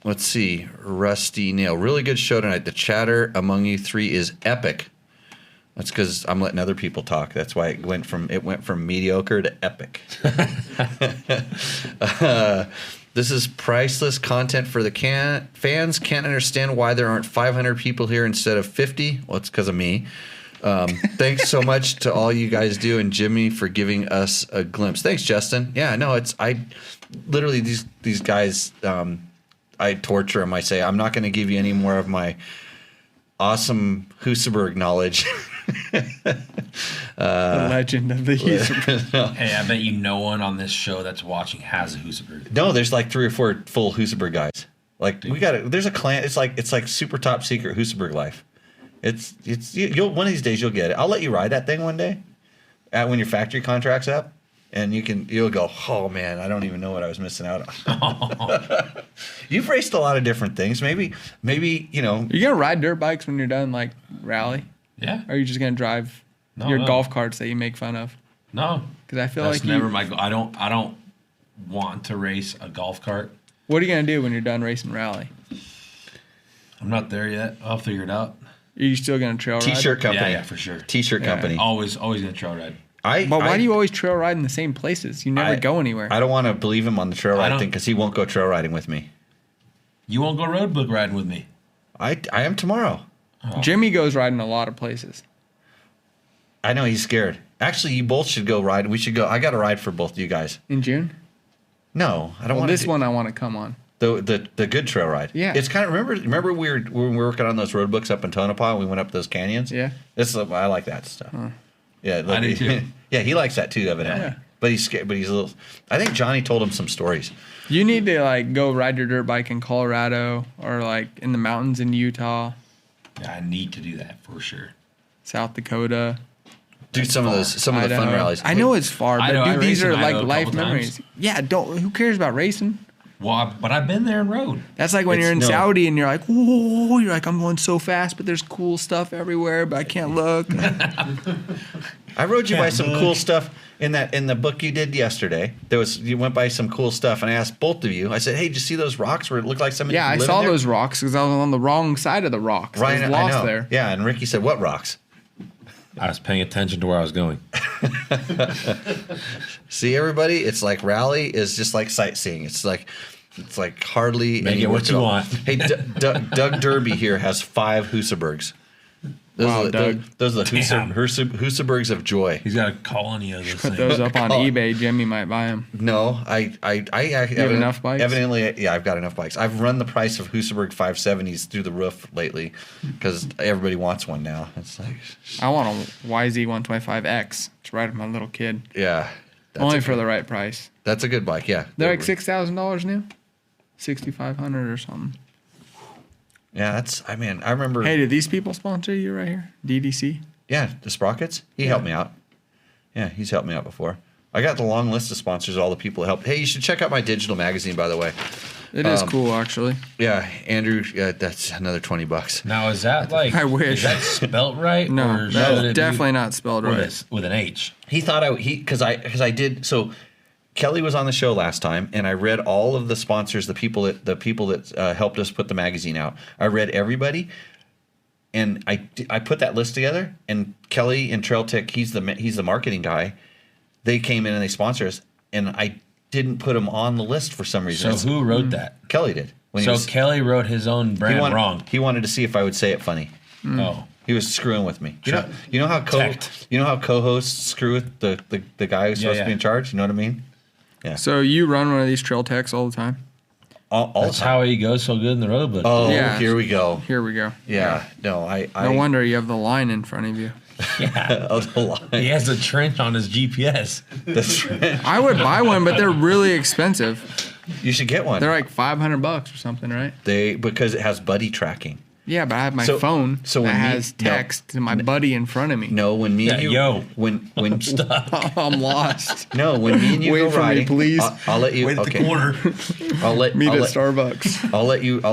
Let's see. Rusty Nail. Really good show tonight. The chatter among you three is epic. That's because I'm letting other people talk. That's why it went from mediocre to epic. This is priceless content for the fans. Can't understand why there aren't 500 people here instead of 50. Well, it's because of me. Thanks so much to all you guys do, and Jimmy for giving us a glimpse. Thanks, Justin. Yeah, no, I literally these guys. I torture them. I say I'm not going to give you any more of my awesome Husaberg knowledge. The legend of the Husaberg. Hey, I bet you no one on this show that's watching has a Husaberg. No, there's like 3 or 4 full Husaberg guys. Like there's a clan. It's like super top secret Husaberg life. You'll one of these days you'll get it. I'll let you ride that thing one day, when your factory contract's up, and you'll go, oh man, I don't even know what I was missing out on. You've raced a lot of different things. Maybe You gonna ride dirt bikes when you're done, like rally? Yeah. Or are you just gonna drive your golf carts that you make fun of? No. Because I feel That's like never my goal. I don't want to race a golf cart. What are you gonna do when you're done racing rally? I'm not there yet. I'll figure it out. Are you still gonna trail ride? T-shirt company. Yeah, for sure. T-shirt company. Always gonna trail ride. But why do you always trail ride in the same places? You never go anywhere. I don't want to believe him on the trail ride thing because he won't go trail riding with me. You won't go road book riding with me. I am tomorrow. Jimmy goes riding a lot of places. I know he's scared. Actually, you both should go ride. We should go. I got a ride for both of you guys. In June? No, I don't want this one I want to come on. The good trail ride. Yeah. It's kind of remember when we were working on those road books up in Tonopah and we went up those canyons? Yeah. I like that stuff. Huh. Yeah, I do too. Yeah, he likes that too, evidently. Yeah. But he's scared. But he's a little. I think Johnny told him some stories. You need to like go ride your dirt bike in Colorado or like in the mountains in Utah, Yeah, I need to do that for sure. South Dakota. Do some of the fun Idaho. rallies. I know it's far, but I dude, these raced are in like Idaho a life couple memories. times. Yeah, who cares about racing? Well, but I've been there and rode. That's like when you're in No. Saudi and you're like, whoa, you're like, I'm going so fast, but there's cool stuff everywhere, but I can't look. I rode you by some cool stuff in the book you did yesterday. You went by some cool stuff, and I asked both of you. I said, "Hey, did you see those rocks where it looked like somebody?" Yeah, I lived saw there? those rocks because I was on the wrong side of the rocks. I was I lost know. there. Yeah, and Ricky said, "What rocks?" I was paying attention to where I was going. See, everybody, it's like rally is just like sightseeing. It's like hardly Make any it work what you at all. want. Hey, Doug Derby here has 5 Husabergs. Wow, Doug. Those are the Damn. Husabergs of joy. He's got a colony of those Put things. those up on Oh. eBay. Jimmy might buy them. No, I have enough bikes? Evidently, yeah, I've got enough bikes. I've run the price of Husaberg 570s through the roof lately because everybody wants one now. It's like, I want a YZ125X. It's right of my little kid. yeah, Only for the right price. that's a good bike. Yeah, They're like $6,000 new, $6,500 or something. Yeah, I remember. Hey, did these people sponsor you right here? DDC. Yeah, the Sprockets. He helped me out. Yeah, he's helped me out before. I got the long list of sponsors, all the people that helped. Hey, you should check out my digital magazine, by the way. It is cool, actually. Yeah, Andrew, that's another $20. Now, is that like, I wish. is that spelt right? No, or should that's it be definitely not spelled with, right. with an H. He thought because I did so. Kelly was on the show last time, and I read all of the sponsors, the people that helped us put the magazine out. I read everybody, and I put that list together. And Kelly and Trail Tech, he's the marketing guy. They came in and they sponsored us, and I didn't put them on the list for some reason. So who wrote that? Kelly did. So Kelly wrote his own brand wrong. He wanted to see if I would say it funny. Oh. He was screwing with me. Sure. You know how Tact. co-hosts screw with the guy who's supposed to be in charge. You know what I mean? Yeah. So you run one of these trail techs all the time? All That's how he goes so good in the road book. Oh, Yeah. here we go. Here we go. Yeah. No, No wonder you have the line in front of you. Yeah. Oh, the line. He has a trench on his GPS. That's right. I would buy one, but they're really expensive. You should get one. They're like $500 or something, right? Because it has buddy tracking. Yeah, but I have my So- phone so that when me- has text to my buddy in front of me. No, when me and you, when I'm lost. no, when me and you Wait go for me, riding, please. I'll let you. Wait at the Okay, corner. Meet I'll at let, Starbucks. I'll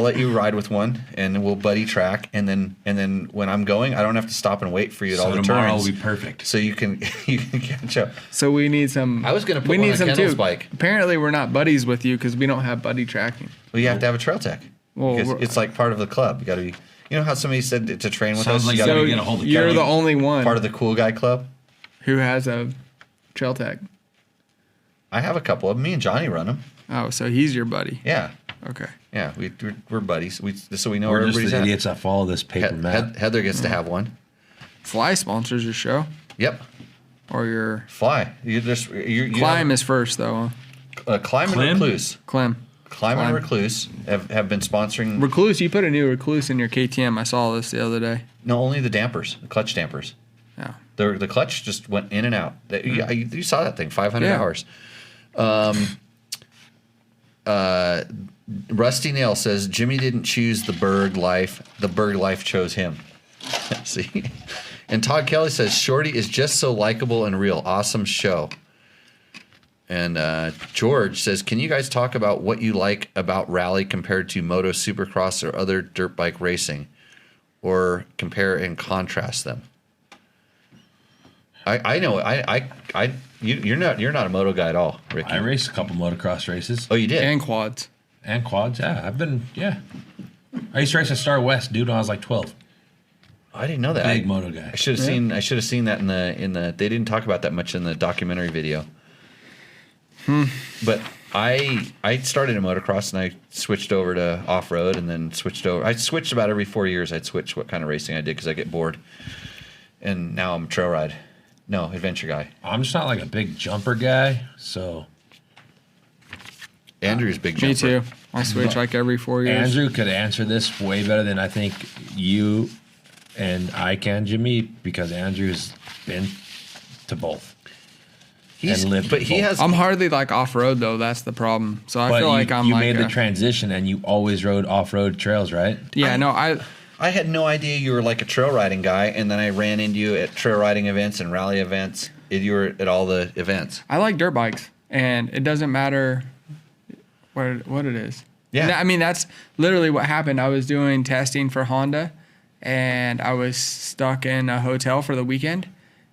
let you ride with one, and we'll buddy track, and then when I'm going, I don't have to stop and wait for you at all So the tomorrow turns. will be perfect. So you can catch up. So we need some. I was gonna put we one need on some Kendall's too. bike. Apparently, we're not buddies with you because we don't have buddy tracking. Well, you have to have a trail tech. Well, Because we're- it's like part of the club. You got to be. You know how somebody said to train with Sounds us, like you so got to So be get a hold of you're Kelly. the only one part of the cool guy club. who has a trail tech. I have a couple of them. Me and Johnny run them. Oh, so he's your buddy. Yeah, Okay. yeah. We're buddies. So we know We're where just everybody's the at. idiots that follow this paper map. Heather gets to have one. Fly sponsors your show, Yep. or your Fly. You Climb is first though. Huh? Climb and Clim? Recluse. Clem. Climb and Climb. Recluse have been sponsoring. Recluse, you put a new Recluse in your KTM. I saw this the other day. No, only the dampers, the clutch dampers. Yeah. The clutch just went in and out. You saw that thing, 500 Yeah. hours. Rusty Nail says Jimmy didn't choose the Berg life. The Berg life chose him. See? And Todd Kelly says Shorty is just so likable and real. Awesome show. And George says, can you guys talk about what you like about rally compared to moto supercross or other dirt bike racing, or compare and contrast them? I know you're not a moto guy at all, Ricky. I raced a couple motocross races Oh, you did. And quads. and quads. Yeah, I used to race at Star West, dude, when I was like 12. I didn't know that. Big moto guy. I should have seen. I should have seen that in the. They didn't talk about that much in the documentary video. But I started in motocross and I switched over to off road and then switched over. I switched about every 4 years. I'd switch what kind of racing I did because I get bored. And now I'm a trail ride. No, adventure guy. I'm just not like a big jumper guy, so Andrew's big jumper. Me too. I switch like every 4 years. Andrew could answer this way better than I think you and I can, Jimmy, because Andrew's been to both. He's, and lived but he both. has. I'm hardly like off road though. That's the problem. So I But feel you, like I'm you like made the a- transition and you always rode off-road trails, right? Yeah, no, I had no idea you were like a trail riding guy, and then I ran into you at trail riding events and rally events. You were at all the events. I like dirt bikes, and it doesn't matter what it is. Yeah. I mean, that's literally what happened. I was doing testing for Honda, and I was stuck in a hotel for the weekend.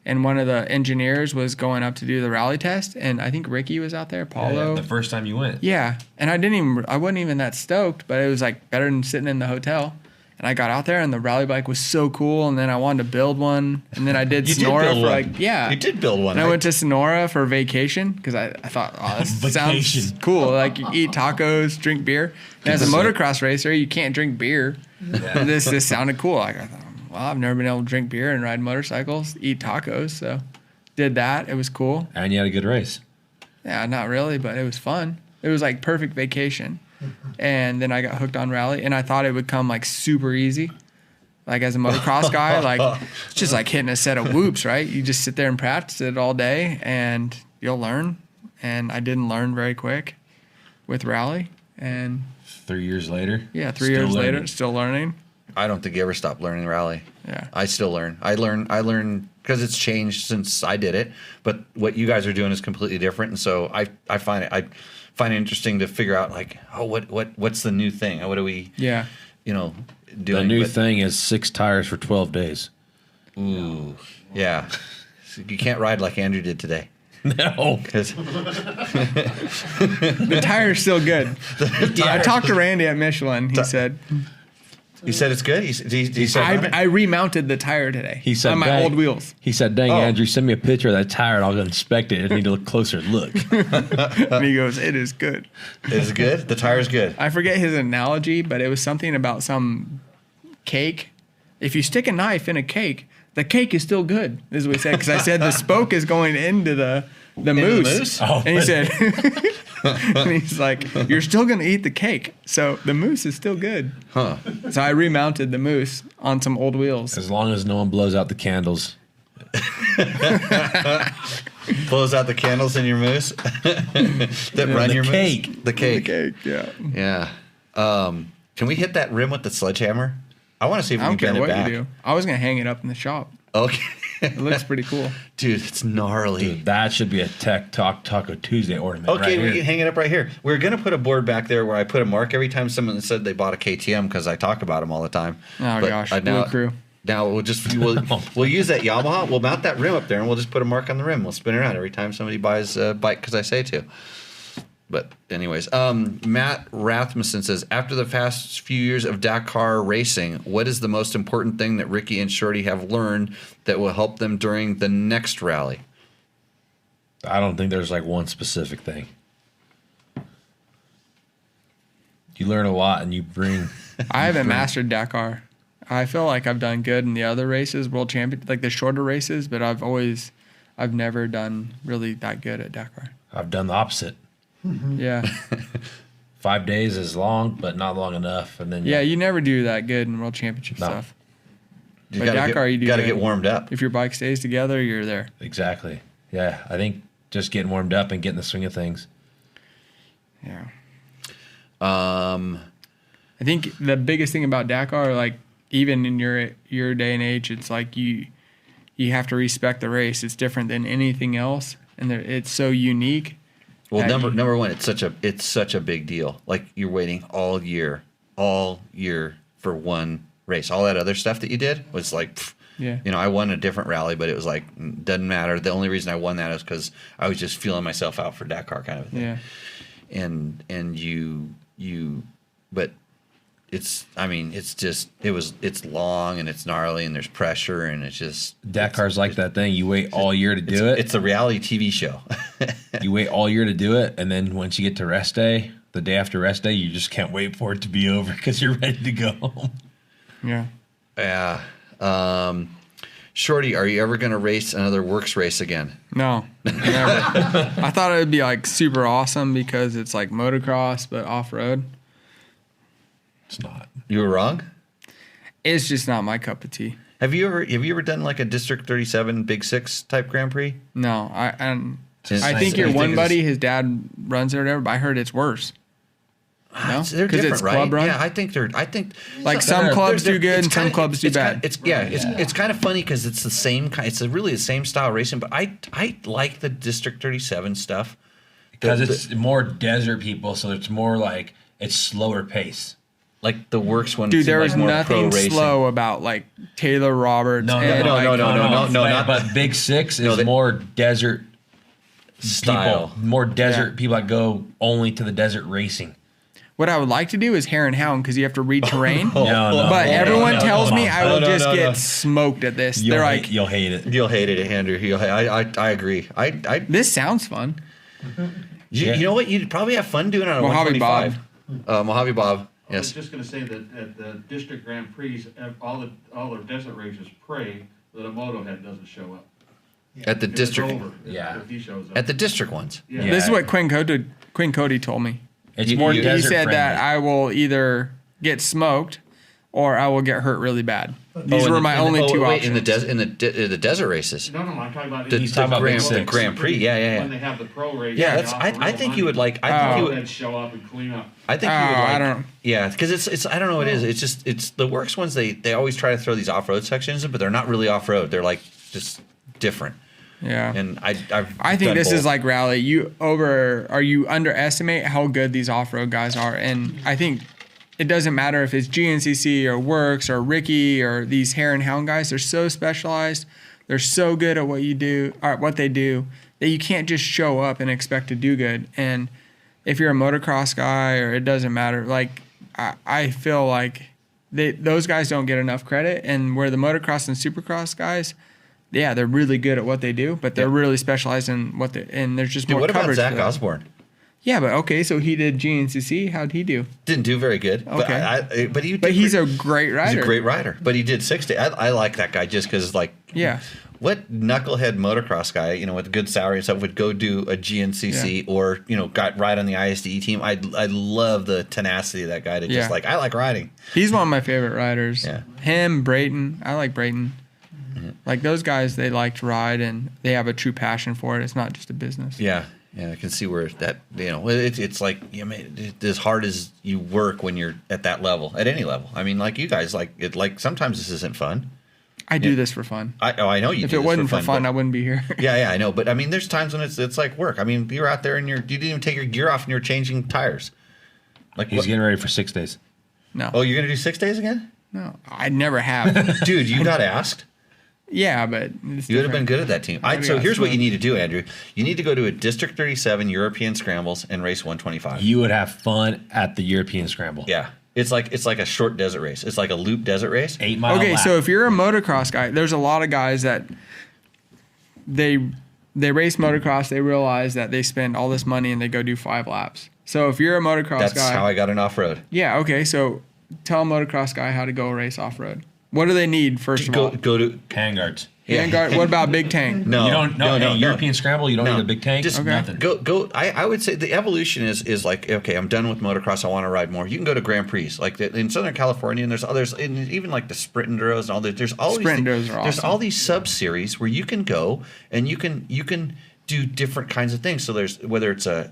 And one of the engineers was going up to do the rally test, and I think Ricky was out there, Paulo. The first time you went. Yeah, and I wasn't even that stoked, but it was like better than sitting in the hotel. And I got out there, and the rally bike was so cool. And then I wanted to build one, and then I did You did Sonora build for one. like You did build one. And I went to Sonora for vacation because I thought, oh, this Vacation. sounds cool. Like you eat tacos, drink beer. And as a motocross racer, you can't drink beer. This sounded cool. Like I thought, well, I've never been able to drink beer and ride motorcycles, eat tacos. So did that. It was cool. And you had a good race. Yeah, not really, but it was fun. It was like perfect vacation. And then I got hooked on rally, and I thought it would come like super easy. Like as a motocross guy, like it's just like hitting a set of whoops, right? You just sit there and practice it all day, and you'll learn. And I didn't learn very quick with rally, and 3 years later. yeah, 3 still years learning. later, still learning. I don't think you ever stopped learning rally. Yeah. I still learn. I learn because it's changed since I did it. But what you guys are doing is completely different, and so I find it interesting to figure out like, oh, what's the new thing? What do we Yeah. doing? The new But- thing is 6 tires for 12 days. Ooh, yeah. So you can't ride like Andrew did today. No. 'Cause- The tire's still good. I talked to Randy at Michelin. He said he said it's good. He said I remounted the tire today. He said on my dang- old wheels. He said, dang, Oh. Andrew, send me a picture of that tire and I'll go inspect it. I need to look closer look. And he goes, "It is good." it's good. The tire's good. I forget his analogy, but it was something about some cake. If you stick a knife in a cake, the cake is still good, is what he said. Because I said the spoke is going into the mousse. mousse? Oh, And he said, and he's like, you're still going to eat the cake. So the mousse is still good. Huh. So I remounted the mousse on some old wheels. as long as no one blows out the candles. Blows out the candles in your mousse that run the your cake. mousse. The cake. Cake, yeah. Yeah. Can we hit that rim with the sledgehammer? I want to see if I we don't can care bend what it back. you do. I was gonna hang it up in the shop. Okay. It looks pretty cool. Dude, it's gnarly. Dude, that should be a Tech Talk Taco Tuesday ornament. Okay, right we here. can hang it up right here. We're going to put a board back there where I put a mark every time someone said they bought a KTM because I talk about them all the time. Oh But gosh, now, Blue Crew. Now we'll use that Yamaha. We'll mount that rim up there and we'll just put a mark on the rim. We'll spin it around every time somebody buys a bike because I say to. But anyways, Matt Rasmussen says, after the past few years of Dakar racing, what is the most important thing that Ricky and Shorty have learned that will help them during the next rally? I don't think there's like one specific thing. You learn a lot and you bring. I haven't mastered Dakar. I feel like I've done good in the other races, world champion, like the shorter races, but I've never done really that good at Dakar. I've done the opposite. Yeah. 5 days is long, but not long enough. And then Yeah, you never do that good in world championship No. stuff. You But gotta Dakar, you do got to good. get warmed up. If your bike stays together, you're there. Exactly. Yeah, I think just getting warmed up and getting the swing of things. Yeah. Um, I think the biggest thing about Dakar, like even in your day and age, it's like you have to respect the race. It's different than anything else, and it's so unique. well, that number one, it's such a big deal. Like you're waiting all year for one race. All that other stuff that you did was like, pff, Yeah. you know, I won a different rally, but it was like doesn't matter. The only reason I won that is because I was just feeling myself out for Dakar kind of a thing. Yeah. And you, but it's long and it's gnarly and there's pressure and it's just Dakar's like that thing. You wait all year to do it. It's a reality TV show. You wait all year to do it, and then once you get to rest day, the day after rest day, you just can't wait for it to be over because you're ready to go home. Yeah. Yeah. Shorty, are you ever going to race another works race again? No, never. I thought it would be like super awesome because it's like motocross but off road. It's not. You were wrong. It's just not my cup of tea. Have you ever done like a District 37 Big Six type Grand Prix? No, I I think your think one it's- buddy, his dad runs it or whatever, but I heard it's worse. No, They're because different, it's right? club run. Yeah, I think Like some clubs do good and some clubs do it's bad. It's kind of funny because it's the same kind. It's really the same style racing, but I like the District 37 stuff Because it's more desert people, so it's more like it's slower pace. like the works one. Dude, seemed there like was more nothing pro racing. slow about like Taylor Roberts. No, and, no, like, no, But- not- But Big Six is No, they- more desert Style. people, more desert Yeah. people that go only to the desert racing. What I would like to do is hare and hound because you have to read terrain. No, no, But no, everyone no, tells no, me no. I will No, just no, get no. smoked at this. You'll They're hate, like, you'll hate it. You'll hate it, Andrew. I agree. this sounds fun. You know what? You'd probably have fun doing it on a Mojave 125. Mojave Bob. I was Yes. just going to say that at the district Grand Prix, all their desert races pray that a moto head doesn't show up. At the If it's district. over, Yeah. If he shows up. At the district ones. Yeah. This is what Quinn Cody told me. It's You- more you- He desert said friendly. that I will either get smoked or I will get hurt really bad. These in were the- my in the- only two wait, options. in the desert races. No, I'm talking about The, He's the talking about Grand, Big the Six. Grand Prix. Yeah. when they have the pro race. Yeah, they that's. offer I real think you would money. like. I think you Pro would. heads show up and clean up. I think you would Oh, like. I don't- Yeah, because it's. I don't know what it is. It's just. It's the works ones. They always try to throw these off road sections in, but they're not really off road. They're like just different. Yeah. And I I think this is like rally. You underestimate how good these off-road guys are, and I think it doesn't matter if it's GNCC or Works or Ricky or these hare and hound guys. They're so specialized. They're so good at what you do or what they do that you can't just show up and expect to do good. And if you're a motocross guy or it doesn't matter, like I feel like those guys don't get enough credit, and where the motocross and supercross guys. Yeah, they're really good at what they do, but they're really specialized in what they and there's just Dude, more what about coverage. Zach for them. Osborne? Yeah, but okay, so he did GNCC. How'd he do? Didn't do very good. Okay. But he. But he's a great rider. He's a great rider. But he did 60. I like that guy just because like. Yeah. What knucklehead motocross guy, with a good salary and stuff, would go do a GNCC or got ride on the ISDE team? I love the tenacity of that guy to just Yeah. I like riding. He's one of my favorite riders. Yeah. Him, Brayton. I like Brayton. Like those guys, they like to ride and they have a true passion for it. It's not just a business. Yeah, Yeah, I can see where that, it's like, as hard as you work when you're at that level, at any level. I mean, like you guys, sometimes this isn't fun. I do this for fun. I know you If do it this wasn't for fun, but- I wouldn't be here. Yeah, I know. But I mean, there's times when it's like work. I mean, you're out there and you didn't even take your gear off and you're changing tires. Like He's getting ready for 6 days. No. Oh, you're going to do 6 days again? No, I never have. Dude, you got asked. Yeah, but it's You would have been different. good at that team. I So got here's what you fun. need to do, Andrew. You need to go to a District 37 European Scrambles and race 125. You would have fun at the European Scramble. Yeah. It's like a short desert race. It's like a loop desert race. 8 mile Okay, lap. so if you're a motocross guy, there's a lot of guys that they race motocross, they realize that they spend all this money and they go do 5 laps. So if you're a motocross That's guy, how I got an off-road. yeah, okay, so tell a motocross guy how to go race off road. What do they need first of all? Go to handguards. Handguard. What about big tank? no. You don't no. European Scramble. You don't No. need a big tank. Just Okay. Nothing. go. I would say the evolution is like, okay, I'm done with motocross. I want to ride more. You can go to Grand Prix, like in Southern California, and there's others, and even like the sprint enduros and all that. There's all Sprint these. enduros are There's awesome. all these sub series where you can go and you can do different kinds of things. So there's whether it's a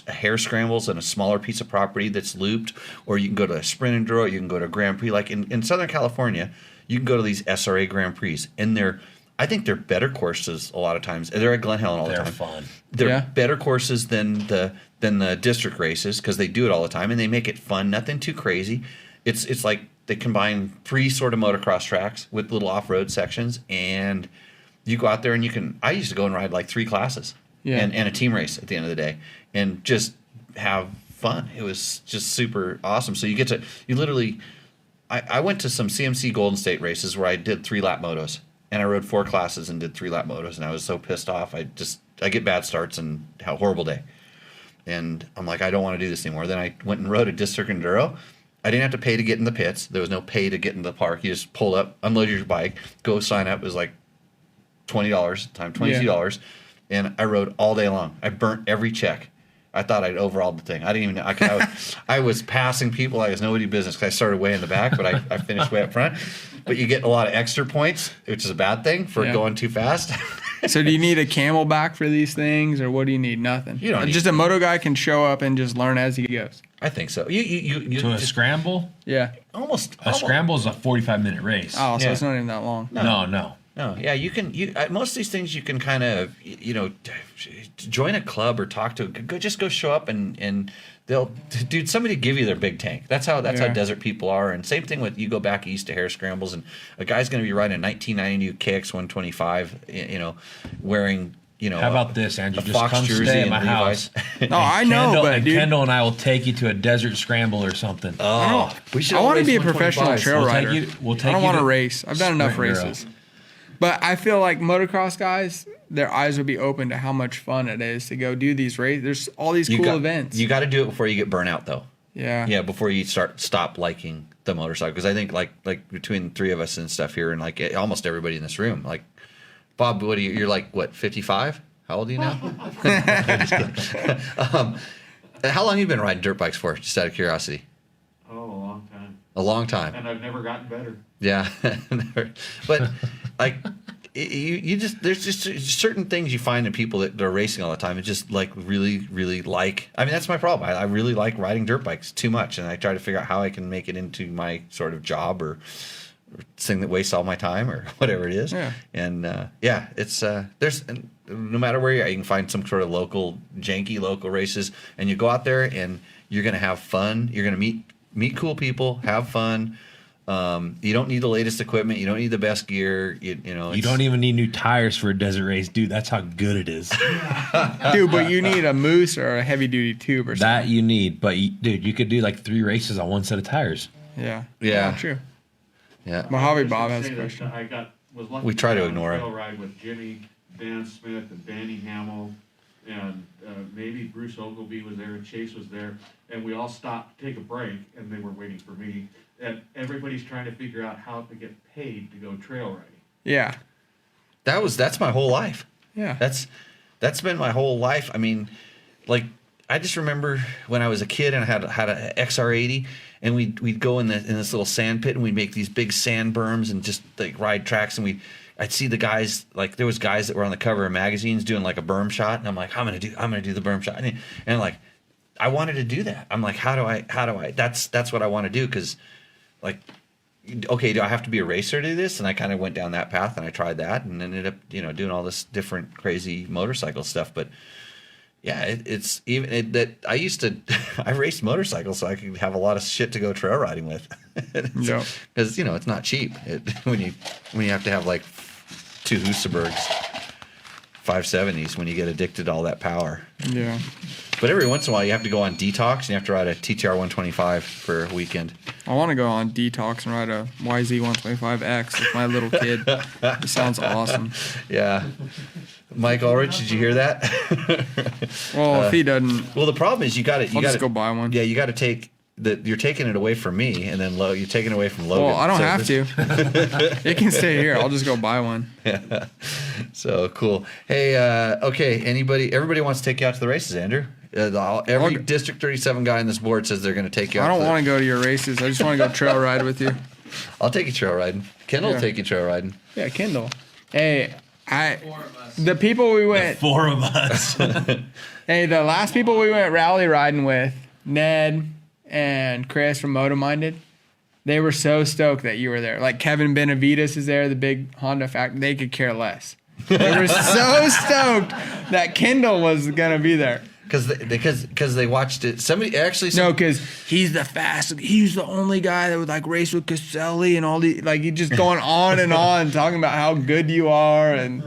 hare scrambles and a smaller piece of property that's looped, or you can go to a sprint enduro. You can go to a Grand Prix. Like in Southern California, you can go to these SRA Grand Prix, and I think they're better courses a lot of times. They're at Glen Helen all the They're time. fun. They're Yeah. better courses than the district races because they do it all the time and they make it fun. Nothing too crazy. It's like they combine 3 sort of motocross tracks with little off-road sections, and you go out there and you can. I used to go and ride like 3 classes, Yeah. and a team race at the end of the day, and just have fun. It was just super awesome. So you literally. I went to some CMC Golden State races where I did 3-lap motos. And I rode 4 classes and did 3-lap motos, and I was so pissed off. I get bad starts and have a horrible day. And I'm like, I don't want to do this anymore. Then I went and rode a district enduro. I didn't have to pay to get in the pits. There was no pay to get in the park. You just pull up, unload your bike, go sign up. It was like $20 at the time, $22. And I rode all day long. I burnt every check. I thought I'd overhauled the thing. I didn't even know. I was passing people like it was nobody's business because I started way in the back, but I finished way up front. But you get a lot of extra points, which is a bad thing for Yeah. going too fast. So do you need a camelback for these things, or what do you need? Nothing. You don't need- Just a moto guy can show up and just learn as he goes. I think so. You To a just scramble, Yeah. almost a scramble is a 45-minute race. Oh, so Yeah. it's not even that long. No. No, yeah, you can. Most of these things you can kind of, join a club or talk to. Just go show up and they'll, dude. Somebody give you their big tank. That's how Yeah. desert people are. And same thing with you go back east to hare scrambles and a guy's going to be riding a 1992 KX 125, wearing How about this, Andrew? a Just Fox come jersey stay at and my Levi's. house. No, I know, Kendall, but and dude, Kendall and I will take you to a desert scramble or something. Oh, we should. I want to race be a professional 125s. trail We'll take rider. you- we'll take I don't you want to to race. I've done enough Sprint Enduro. races. But I feel like motocross guys, their eyes would be open to how much fun it is to go do these races. There's all these cool events. You got to do it before you get burnt out, though. Yeah. Yeah, before you stop liking the motorcycle, because I think like between the 3 of us and stuff here, and like almost everybody in this room, like Bob, what are you? You're like what, 55? How old are you now? Just kidding. How long have you been riding dirt bikes for? Just out of curiosity. Oh, a long time. A long time. And I've never gotten better. Yeah, but like you just there's just certain things you find in people that are racing all the time. It's just like really like. I mean, that's my problem. I really like riding dirt bikes too much, and I try to figure out how I can make it into my sort of job or thing that wastes all my time or whatever it is. Yeah. And it's there's no matter where you're at, you can find some sort of janky local races, and you go out there and you're gonna have fun. You're gonna meet cool people, have fun. You don't need the latest equipment. You don't need the best gear. You don't even need new tires for a desert race, dude. That's how good it is. Dude, but you need a moose or a heavy duty tube or something. That you need, but dude, you could do like 3 races on one set of tires. Yeah. Yeah. True. Yeah. Mojave Just Bob to has say a that question. I was lucky We try to go on ignore trail it. ride with Jimmy, Dan Smith, and Danny Hamill, and maybe Bruce Ogilvy was there, and Chase was there, and we all stopped to take a break, and they were waiting for me. And everybody's trying to figure out how to get paid to go trail riding. Yeah. That's my whole life. Yeah. That's been my whole life. I mean, like I just remember when I was a kid and I had a XR80, and we'd go in this little sand pit and we'd make these big sand berms and just like ride tracks, and we'd I'd see the guys, like there was guys that were on the cover of magazines doing like a berm shot, and I'm like, I'm gonna do the berm shot, and like I wanted to do that. I'm like, how do I? That's what I want to do, because like, okay, do I have to be a racer to do this? And I kind of went down that path, and I tried that, and ended up doing all this different crazy motorcycle stuff, but. Yeah, it's even that I used to. I raced motorcycles so I could have a lot of shit to go trail riding with. Yeah, because it's not cheap when you have to have like 2 Husabergs, 570s when you get addicted to all that power. Yeah. But every once in a while you have to go on detox and you have to ride a TTR 125 for a weekend. I want to go on detox and ride a YZ 125X with my little kid. It sounds awesome. Yeah. Mike Ulrich, did you hear that? Well, if he doesn't, well, the problem is you got to just go buy one. Yeah, you got to take you're taking it away from me, and then you're taking it away from Logan. Well, I don't So have to. It can stay here. I'll just go buy one. Yeah. So cool. Hey, okay. Everybody wants to take you out to the races, Andrew. Every District 37 guy on this board says they're going to take you out. I don't want to go to your races. I just want to go trail ride with you. I'll take you trail riding. Kendall will take you trail riding. Yeah, Kendall. Hey, the people we went. 4 of us. Hey, the last people we went rally riding with, Ned and Chris from Moto Minded, they were so stoked that you were there. Like Kevin Benavides is there, the big Honda factory. They could care less. They were so stoked that Kendall was gonna be there. Because they watched it. No, because he's the fastest. He's the only guy that would like race with Caselli and all the like. He's just going on and on talking about how good you are. And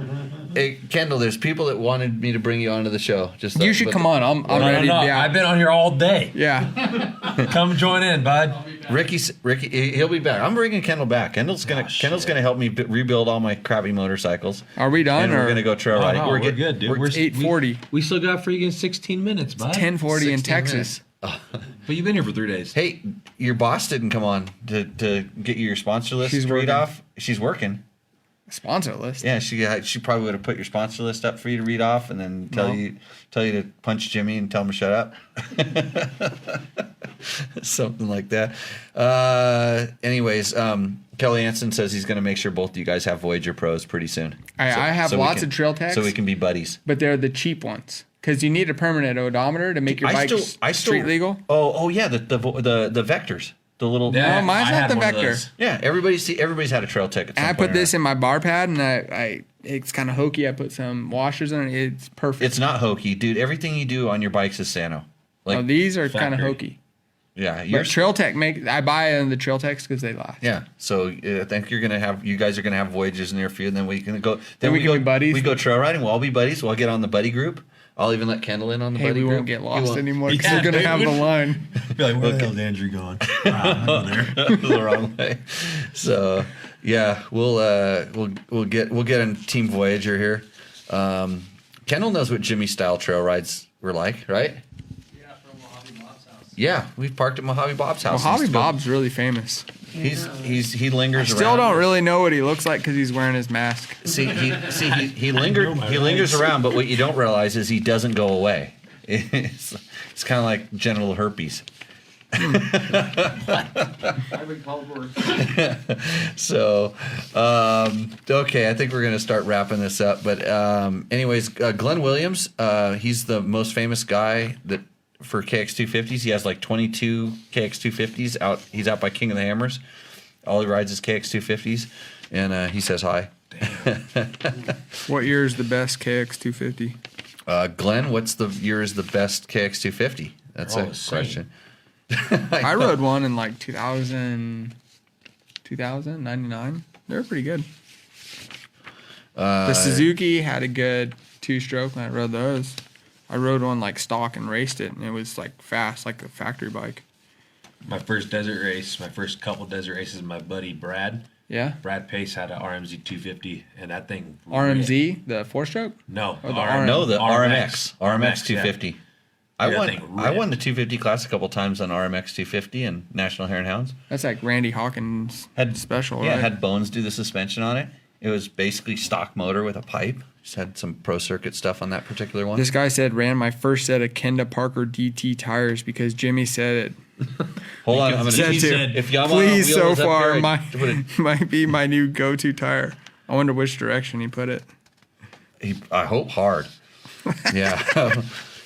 hey, Kendall, there's people that wanted me to bring you onto the show. You should come on. I'm ready. No. Yeah. I've been on here all day. Yeah. Come join in, bud. Ricky, he'll be back. I'm bringing Kendall back. Kendall's gonna help me rebuild all my crappy motorcycles. Are we done? And we're gonna go trail riding. We're good, dude. We're 8:40. We still got freaking 16 minutes, bud. 10:40 in Texas. But you've been here for 3 days. Hey, your boss didn't come on to get you your sponsor list to read off. She's working. Sponsor list. Yeah, she probably would have put your sponsor list up for you to read off, and then tell you to punch Jimmy and tell him to shut up. Something like that. Anyways, Kelly Anson says he's going to make sure both of you guys have Voyager Pros pretty soon. I have lots of trail techs, so we can be buddies. But they're the cheap ones because you need a permanent odometer to make your bike street legal. Oh yeah, the Vectors. The little no, mine's not the Vector. Yeah, everybody's had a trail tech. At some I point put this in my bar pad, and it's kind of hokey. I put some washers in it. It's perfect. It's not hokey, dude. Everything you do on your bikes is Sano. Like these are kind of hokey. Yeah, but Trail Tech I buy the Trail Techs because they last. Yeah, so I think you guys are gonna have Voyagers near for you, and then we can go. Then we can be buddies. We go trail riding. We'll all be buddies. We'll get on the buddy group. I'll even let Kendall in on the buddy group. We won't get lost anymore because we're gonna have the line. Be like, where the hell's Andrew going? The wrong way. So yeah, we'll get a Team Voyager here. Kendall knows what Jimmy style trail rides were like, right? Yeah, from Mojave Bob's house. Yeah, we've parked at Mojave Bob's house. Mojave Bob's really famous. He lingers around. Still don't really know what he looks like because he's wearing his mask. He lingers around, but what you don't realize is he doesn't go away. It's kind of like genital herpes. I've been called worse. So, okay, I think we're going to start wrapping this up. But anyways, Glenn Williams, he's the most famous guy for KX250s. He has like 22 KX250s out. He's out by King of the Hammers. All he rides is KX250s, and he says hi. What year is the best KX250? Glenn, what's the year is the best KX250? That's a question. I rode one in like 2000, 99. They were pretty good. The Suzuki had a good 2-stroke when I rode those. I rode one like stock and raced it, and it was like fast, like a factory bike. My first couple desert races with my buddy Brad. Yeah. Brad Pace had an RMZ 250, and that thing. RMZ, the 4-stroke? No, the RMX 250. Yeah. I won the 250 class a couple times on RMX 250 and National Hare and Hounds. That's like Randy Hawkins special, yeah, right? Had Bones do the suspension on it. It was basically stock motor with a pipe. Just had some pro circuit stuff on that particular one. This guy said ran my first set of Kenda Parker DT tires because Jimmy said it. Hold on, I'm going to if Yamaha please wheel so is up far here, might be my new go-to tire. I wonder which direction he put it. I hope hard. Yeah.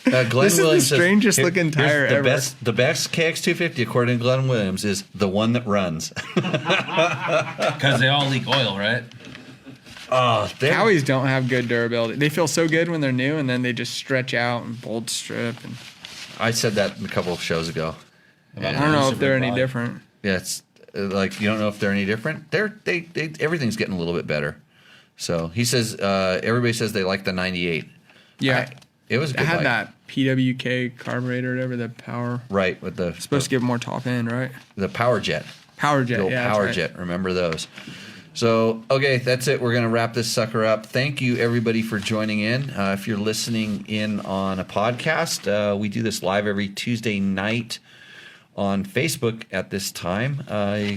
Glenn This is Williams the says, strangest "Here- looking here's tire the ever." The best KX250, according to Glenn Williams, is the one that runs. Because they all leak oil, right? Oh, Cowies don't have good durability. They feel so good when they're new, and then they just stretch out and bolt strip. And I said that a couple of shows ago. I don't know if they're any Super different. Yeah, it's like you don't know if they're any different. They everything's getting a little bit better. So he says everybody says they like the 98. Yeah, It was a it good had bike. that PWK carburetor, or whatever, the power. Right, with the Supposed to give more top end, right? the Power Jet. Power jet, The old yeah. that's Power right. Jet. Remember those. So, okay, that's it. We're going to wrap this sucker up. Thank you, everybody, for joining in. If you're listening in on a podcast, we do this live every Tuesday night on Facebook at this time.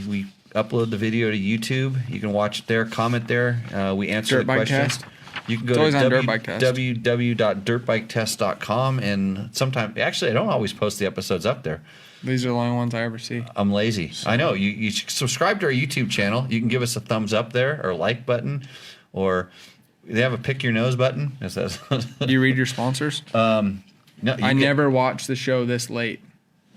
We upload the video to YouTube. You can watch it there, comment there. We answer Dirt the bike questions. test. You can It's go always to on Dirt Bike Test. www.dirtbiketest.com, and sometimes, actually, I don't always post the episodes up there. These are the only ones I ever see. I'm lazy. I know. You should subscribe to our YouTube channel. You can give us a thumbs up there, or like button, or they have a pick your nose button. Is that? Do you read your sponsors? No, I never watch the show this late.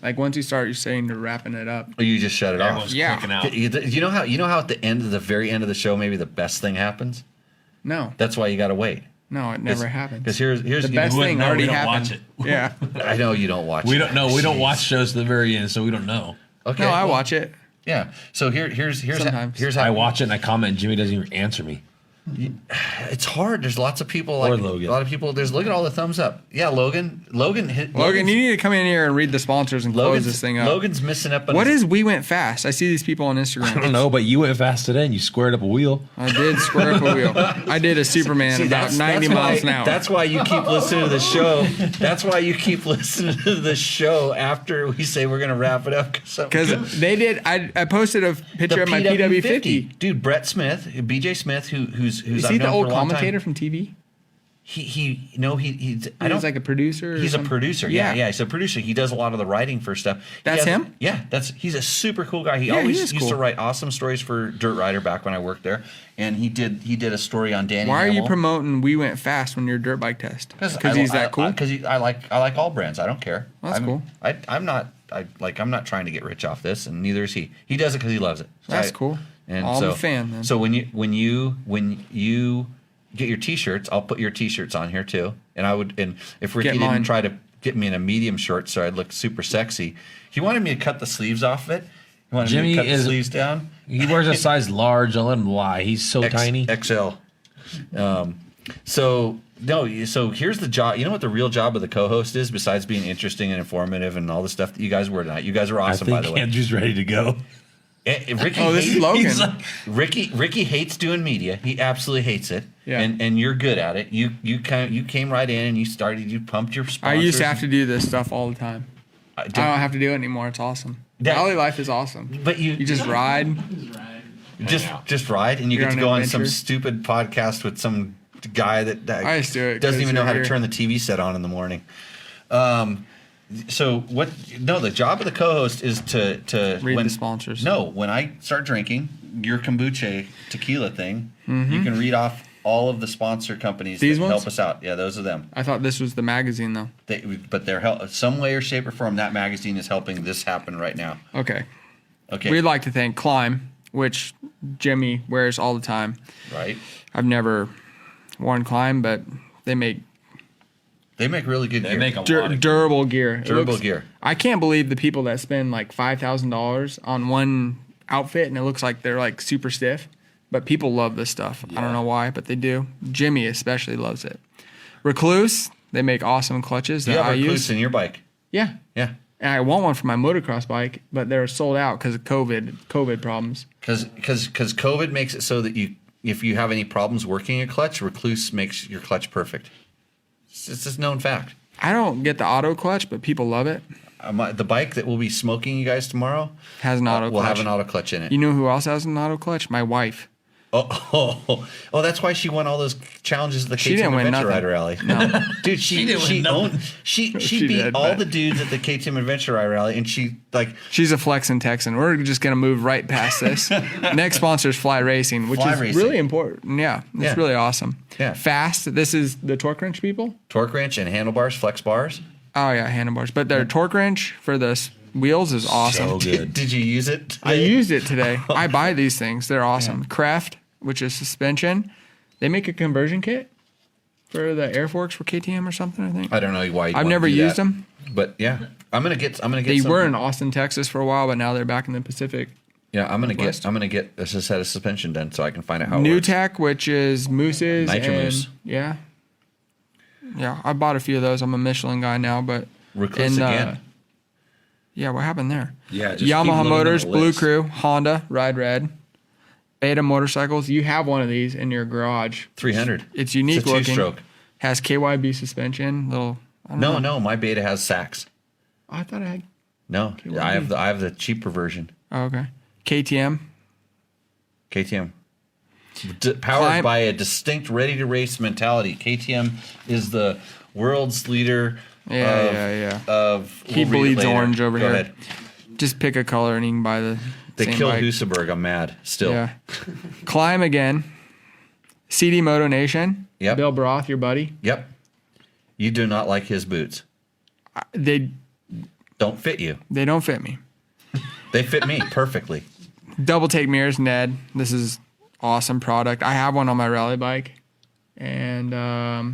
Like once you start, you're saying they're wrapping it up. You just shut it off. Everyone's Yeah. clicking out. You know how at the very end of the show, maybe the best thing happens. No, That's why you got to wait. no, it never happens. Because here's The best wouldn't thing know, already we don't happened. watch it. Yeah. I know you don't watch. We it. don't know. We don't watch shows to the very end, so we don't know. Okay. No, I well, watch it. Yeah. So here's Sometimes. here's how I watch it and I comment, and Jimmy doesn't even answer me. It's hard. There's lots of people like Logan. a lot of people. Look at all the thumbs up. Yeah, Logan, Logan, you need to come in here and read the sponsors and close this thing up. Logan's missing up on What his- is We Went Fast? I see these people on Instagram. I don't know, but you went fast today and you squared up a wheel. I did square up a wheel. I did a Superman See, about 90 miles an hour. That's why you keep listening to the show. That's why you keep listening to the show after we say we're going to wrap it up. Because they did. I posted a picture of my PW50. Dude, Brett Smith, BJ Smith, who's Is I've he known the for old a long commentator time. from TV? He's I He don't was like a producer. or He's a something? producer. Yeah, he's a producer. He does a lot of the writing for stuff. That's him? Yeah, he's a super cool guy. He Yeah, he always is used to cool. write awesome stories for Dirt Rider back when I worked there. And he did a story on Danny. Why are you Hamill. promoting We Went Fast when you're dirt bike test? Because he's that cool. Because I like all brands. I don't care. That's cool. I'm not trying to get rich off this, and neither is he. He does it because he loves it. That's cool. And I'm a fan, then. So when you get your T-shirts, I'll put your T-shirts on here too. And if Ricky Get mine. didn't try to get me in a medium short so I'd look super sexy, he wanted me to cut the sleeves off of it. He wanted me Jimmy to cut the is- sleeves down. He wears a size large. Don't let him lie. He's so tiny. XL. So here's the job. You know what the real job of the co-host is, besides being interesting and informative and all the stuff that you guys were tonight. You guys were I awesome, think by the way. Andrew's ready to go. Ricky Oh, this is hates- Logan. He's like, Ricky hates doing media. He absolutely hates it. Yeah. And you're good at it. You came right in and you pumped your sponsors. I used to have to do this stuff all the time. I don't have to do it anymore. It's awesome. Valley life is awesome. But You just ride. just ride, and you You're get to on go an on some adventure. stupid podcast with some guy that I just do it 'cause doesn't even know you're how to here. turn the TV set on in the morning. So what? No, the job of the co-host is to Read the sponsors. No, when I start drinking your kombucha tequila thing, Mm-hmm. you can read off all of the sponsor companies These that ones? help us out. Yeah, those are them. I thought this was the magazine, though. But they're some way or shape or form. That magazine is helping this happen right now. Okay. Okay, We'd like to thank Climb, which Jimmy wears all the time. right? I've never worn Climb, but they make They make really good. they gear. make a lot of durable gear. It Durable looks- gear. I can't believe the people that spend like $5,000 on one outfit and it looks like they're like super stiff. But people love this stuff. I don't know why, but they do. Jimmy especially loves it. Recluse, they make awesome clutches You that have I a Recluse use. in your bike. Yeah. Yeah. And I want one for my motocross bike, but they're sold out because of COVID problems. Because COVID makes it so that if you have any problems working a clutch, Recluse makes your clutch perfect. It's just known fact. I don't get the auto clutch, but people love it. The bike that we'll be smoking you guys tomorrow Has an auto will clutch. have an auto clutch in it. You know who else has an auto clutch? My wife. Oh, that's why she won all those challenges at the She KTM didn't win Adventure nothing. Rider Rally. No. Dude, she didn't win owned she She beat did, all but- the dudes at the KTM Adventure Rider Rally, and she She's a flexing Texan. We're just going to move right past this. Next sponsor is Fly Racing, which Fly is Racing. really important. Yeah, it's Yeah. really awesome. Yeah. Fast. This is the torque wrench people. torque wrench and handlebars, flex bars. Oh, yeah, handlebars. But their torque wrench for the wheels is awesome. So good. Did you use it? I used it today. I buy these things. They're awesome. Kraft, which is suspension. They make a conversion kit for the air forks for KTM or something, I think. I don't know why. I've never used them. but yeah, I'm gonna get. They some, were in Austin, Texas for a while, but now they're back in the Pacific. Yeah, I'm gonna Northwest. get a set of suspension done so I can find out how it New works. Tech, which is Moose's. Nitro and, Moose. Yeah. Yeah, I bought a few of those. I'm a Michelin guy now, but. Recluse again. Yeah, what happened there? Yeah, just keep Yamaha looking at Motors, the Blue list. Crew, Honda, Ride Red, Beta Motorcycles. You have one of these in your garage. 300. It's unique It's a looking. two-stroke. Has KYB suspension. Little. I don't know. No, my Beta has sacks. Oh, I thought I had. No, I have the cheaper version. Oh, okay. KTM. KTM. Powered Climb- by a distinct ready to race mentality. KTM is the world's leader Yeah. of He we'll read it bleeds later. orange over Go here. ahead. Just pick a color and you can buy the They same killed bike. Husaberg. I'm mad still. Yeah. Climb again. CD Moto Nation. Yep. Bill Broth, your buddy. Yep. You do not like his boots. They Don't fit you. don't fit me. They fit me perfectly. Double take mirrors, Ned. This is awesome product. I have one on my rally bike, and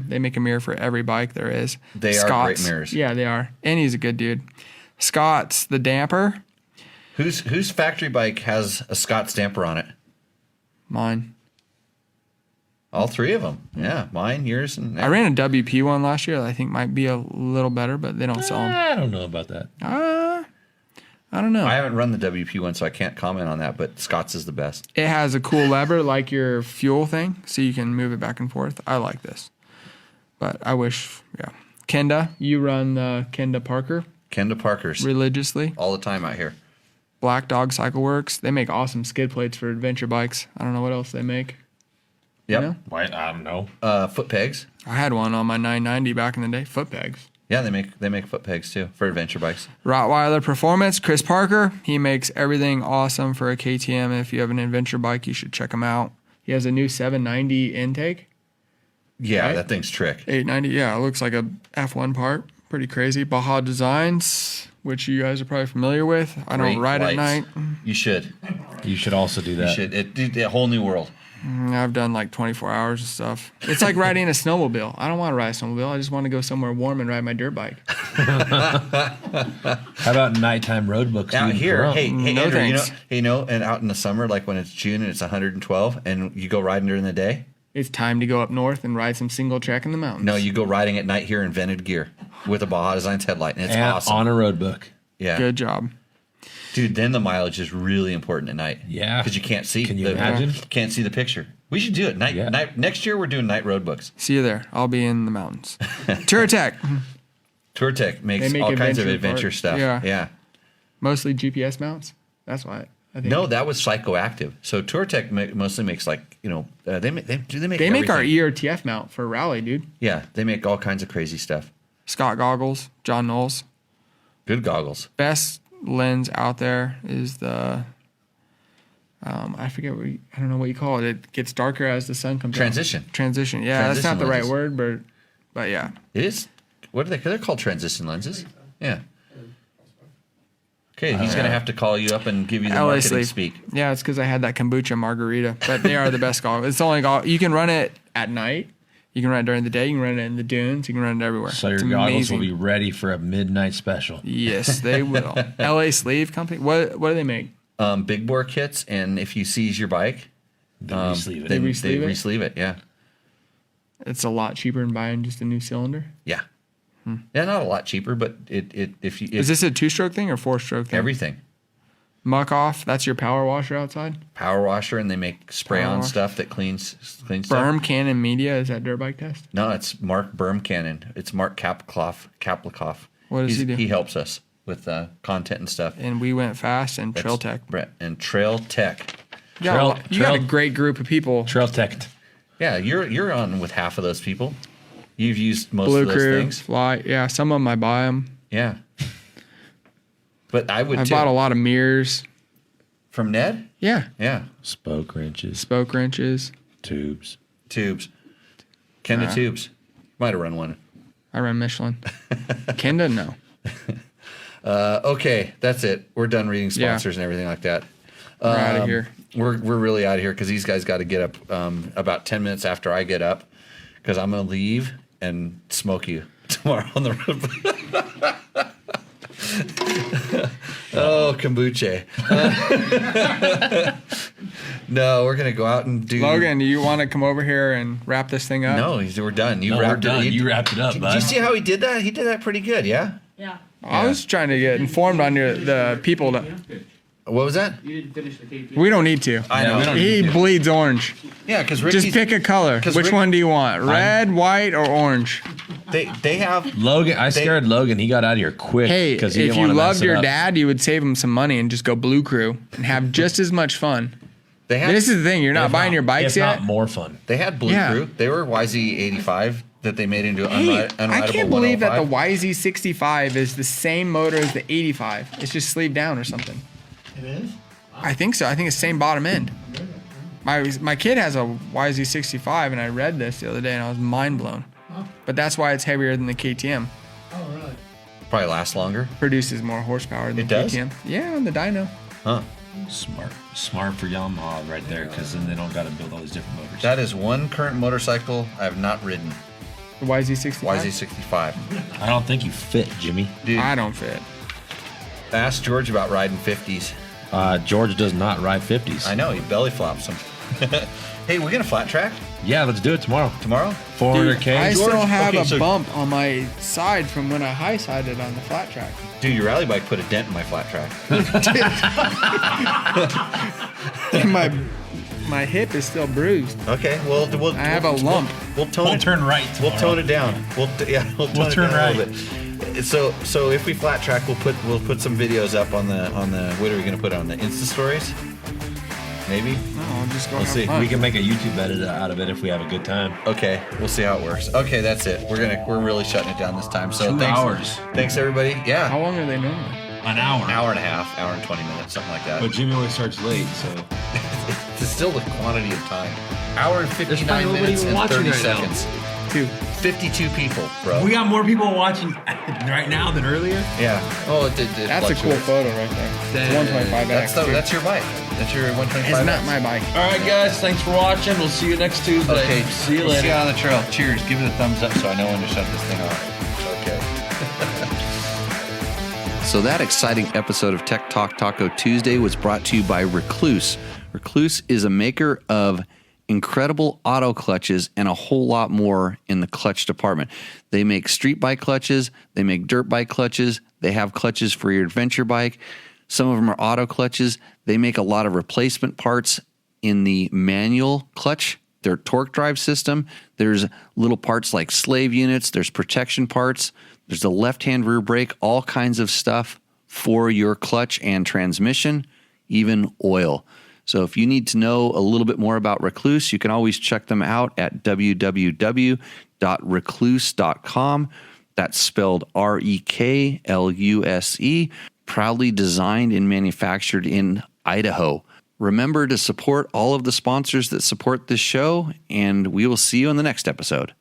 they make a mirror for every bike there is. They are great mirrors. Yeah, they are. And he's a good dude. Scott's the damper. Whose factory bike has a Scott stamper on it? Mine. All three of them. Yeah, mine, yours, and I ran a WP one last year that I think might be a little better, but they don't sell them. I don't know about that. I don't know. I haven't run the WP one, so I can't comment on that. But Scott's is the best. It has a cool lever like your fuel thing, so you can move it back and forth. I like this. But I wish, yeah. Kenda, you run the Kenda Parker Kenda Parker's religiously. all the time out here. Black Dog Cycle Works. They make awesome skid plates for adventure bikes. I don't know what else they make. Yep. You know? Why? I don't know. Foot pegs. I had one on my 990 back in the day. Foot pegs. Yeah, they make foot pegs too for adventure bikes. Rottweiler Performance. Chris Parker. He makes everything awesome for a KTM. If you have an adventure bike, you should check him out. He has a new 790 intake. Yeah, Right? that thing's trick. 890. Yeah, it looks like a F1 part. Pretty crazy. Baja Designs, which you guys are probably familiar with. I don't Great ride at lights. night. You should. You should also do You that. should. It's a whole new world. I've done like 24 hours of stuff. It's like riding a snowmobile. I don't want to ride a snowmobile. I just want to go somewhere warm and ride my dirt bike. How about nighttime road books? Out being here, drunk? hey, No Andrew, thanks. and out in the summer, like when it's June and it's 112, and you go riding during the day. It's time to go up north and ride some single track in the mountains. No, you go riding at night here in vented gear with a Baja Designs headlight, and it's And awesome. on a road book. Yeah, Good job. dude. Then the mileage is really important at night. Yeah. because you can't see. Can you imagine? Can't see the picture. We should do it night. Yeah. Night next year. We're doing night road books. See you there. I'll be in the mountains. Touratech. TourTech makes They make all kinds of adventure adventure parts. stuff. Yeah. Yeah. Mostly GPS mounts. That's why I think. No, that was Psychoactive. So TourTech mostly makes like they make They make our everything. ERTF mount for rally, dude. Yeah, they make all kinds of crazy stuff. Scott Goggles, John Knowles. Good goggles. Best lens out there is the I forget I don't know what you call it. It gets darker as the sun comes Transition. out. Transition. Yeah, that's not Transition the right lenses. word, but yeah. It is. What are they? They're called transition lenses. Yeah. Okay, he's gonna have to call you up and give you the LA marketing sleeve. speak. Yeah, it's because I had that kombucha margarita. But they are the best goggles. It's the only goggles. You can run it at night. You can run it during the day. You can run it in the dunes. You can run it everywhere. So your It's goggles amazing. will be ready for a midnight special. Yes, they will. LA Sleeve Company. What do they make? Big bore kits, and if you seize your bike, They re-sleeve it. then They they re-sleeve it? re-sleeve it. Yeah. It's a lot cheaper than buying just a new cylinder. Yeah. Yeah, not a lot cheaper, but if Is this a 2-stroke thing or 4-stroke thing? everything Muck Off. That's your power washer outside. power washer, and they make spray Power on wash. stuff that cleans stuff. Berm Cannon Media. Is that dirt bike test? No, it's Mark Bermcannon. It's Mark Kaplikoff. What does he do? He helps us with content and stuff. And we went fast and Trail That's Tech. Brett and Trail Tech. You got a great group of people. Trail Tech. Yeah, you're on with half of those people. You've used most Blue of those Crew, things. Fly. Yeah, some of them I buy them. Yeah. But I would I too. bought a lot of mirrors. From Ned? Yeah. Yeah. Spoke wrenches. Spoke wrenches. Tubes. Tubes. Ken the Tubes. Might have run one. I run Michelin. Ken doesn't know. Okay, that's it. We're done reading sponsors and everything like that. We're out of here. We're really out of here because these guys got to get up about 10 minutes after I get up because I'm going to leave and smoke you tomorrow on the road. Oh, kombucha. No, we're going to go out and do... Logan, do you want to come over here and wrap this thing up? No, we're done. We're done. You wrapped it up, Did bud. you see how he did that? He did that pretty good, yeah? Yeah. I was trying to get informed on the people. What was that? You didn't finish the KT. We don't need to. I know. we don't He bleeds orange. Yeah, because Just pick a color. 'cause Which Rick- one do you want? Red, white, or orange? They have... Logan, I scared Logan. He got out of here quick. Hey, because he if didn't you want to loved mess it your up. dad, you would save him some money and just go Blue Crew and have just as much fun. They had, This is the thing. You're not If buying your bikes if yet. not more fun. they had Blue Yeah. Crew. They were YZ85 that they made into Hey, unrideable I can't believe that the 105. YZ65 is the same motor as the 85. It's just sleeved down or something. It is? I think so. I think it's same bottom end. My kid has a YZ65, and I read this the other day, and I was mind blown. But that's why it's heavier than the KTM. Oh, really? Probably lasts longer. Produces more horsepower than It the does? KTM. Yeah, on the dyno. Huh. Smart for Yamaha right there, because then they don't got to build all these different motors. That is one current motorcycle I have not ridden. The YZ65. YZ65. I don't think you fit, Jimmy. Dude, I don't fit. ask George about riding 50s. George does not ride 50s. I know, he belly flops them. Hey, we're going to flat track Yeah, let's do it tomorrow. tomorrow? 400K. I George, still have okay, a so- bump on my side from when I high-sided on the flat track. Dude, your rally bike put a dent in my flat track. my hip is still bruised. Okay, well, I have a lump. We'll tone We'll it. turn right We'll tomorrow. tone it down. We'll tone turn it down right. a little bit. So if we flat track, we'll put some videos up on the what are we gonna put on the Insta stories? Maybe. No, I'll just go We'll have see. fun. We can make a YouTube edit out of it if we have a good time. Okay, we'll see how it works. Okay, that's it. We're really shutting it down this time. So 2 thanks, hours. Thanks everybody. How Yeah, long are they normally? An hour. hour and a half, hour and 20 minutes, something like that. But Jimmy always starts late, so. It's still the quantity of time. Hour and 59 probably nobody minutes even and watching 30 right now. seconds. 2. 52 people, bro. We got more people watching right now than earlier. Yeah. Oh, it did. That's a cool fluctuate. photo right there. 125 That's your bike. That's your 125. It's not my bike. All right, guys. Thanks for watching. We'll see you next Tuesday. Okay. See you we'll later. See you on the trail. Cheers. Give it a thumbs up so I know when to shut this thing off. Okay. So that exciting episode of Tech Talk Taco Tuesday was brought to you by Recluse. Recluse is a maker of incredible auto clutches and a whole lot more in the clutch department. They make street bike clutches. They make dirt bike clutches. They have clutches for your adventure bike. Some of them are auto clutches. They make a lot of replacement parts in the manual clutch, their torque drive system. There's little parts like slave units. There's protection parts. There's a left-hand rear brake, all kinds of stuff for your clutch and transmission, even oil. So if you need to know a little bit more about Recluse, you can always check them out at www.recluse.com. That's spelled REKLUSE. Proudly designed and manufactured in Idaho. Remember to support all of the sponsors that support this show, and we will see you in the next episode.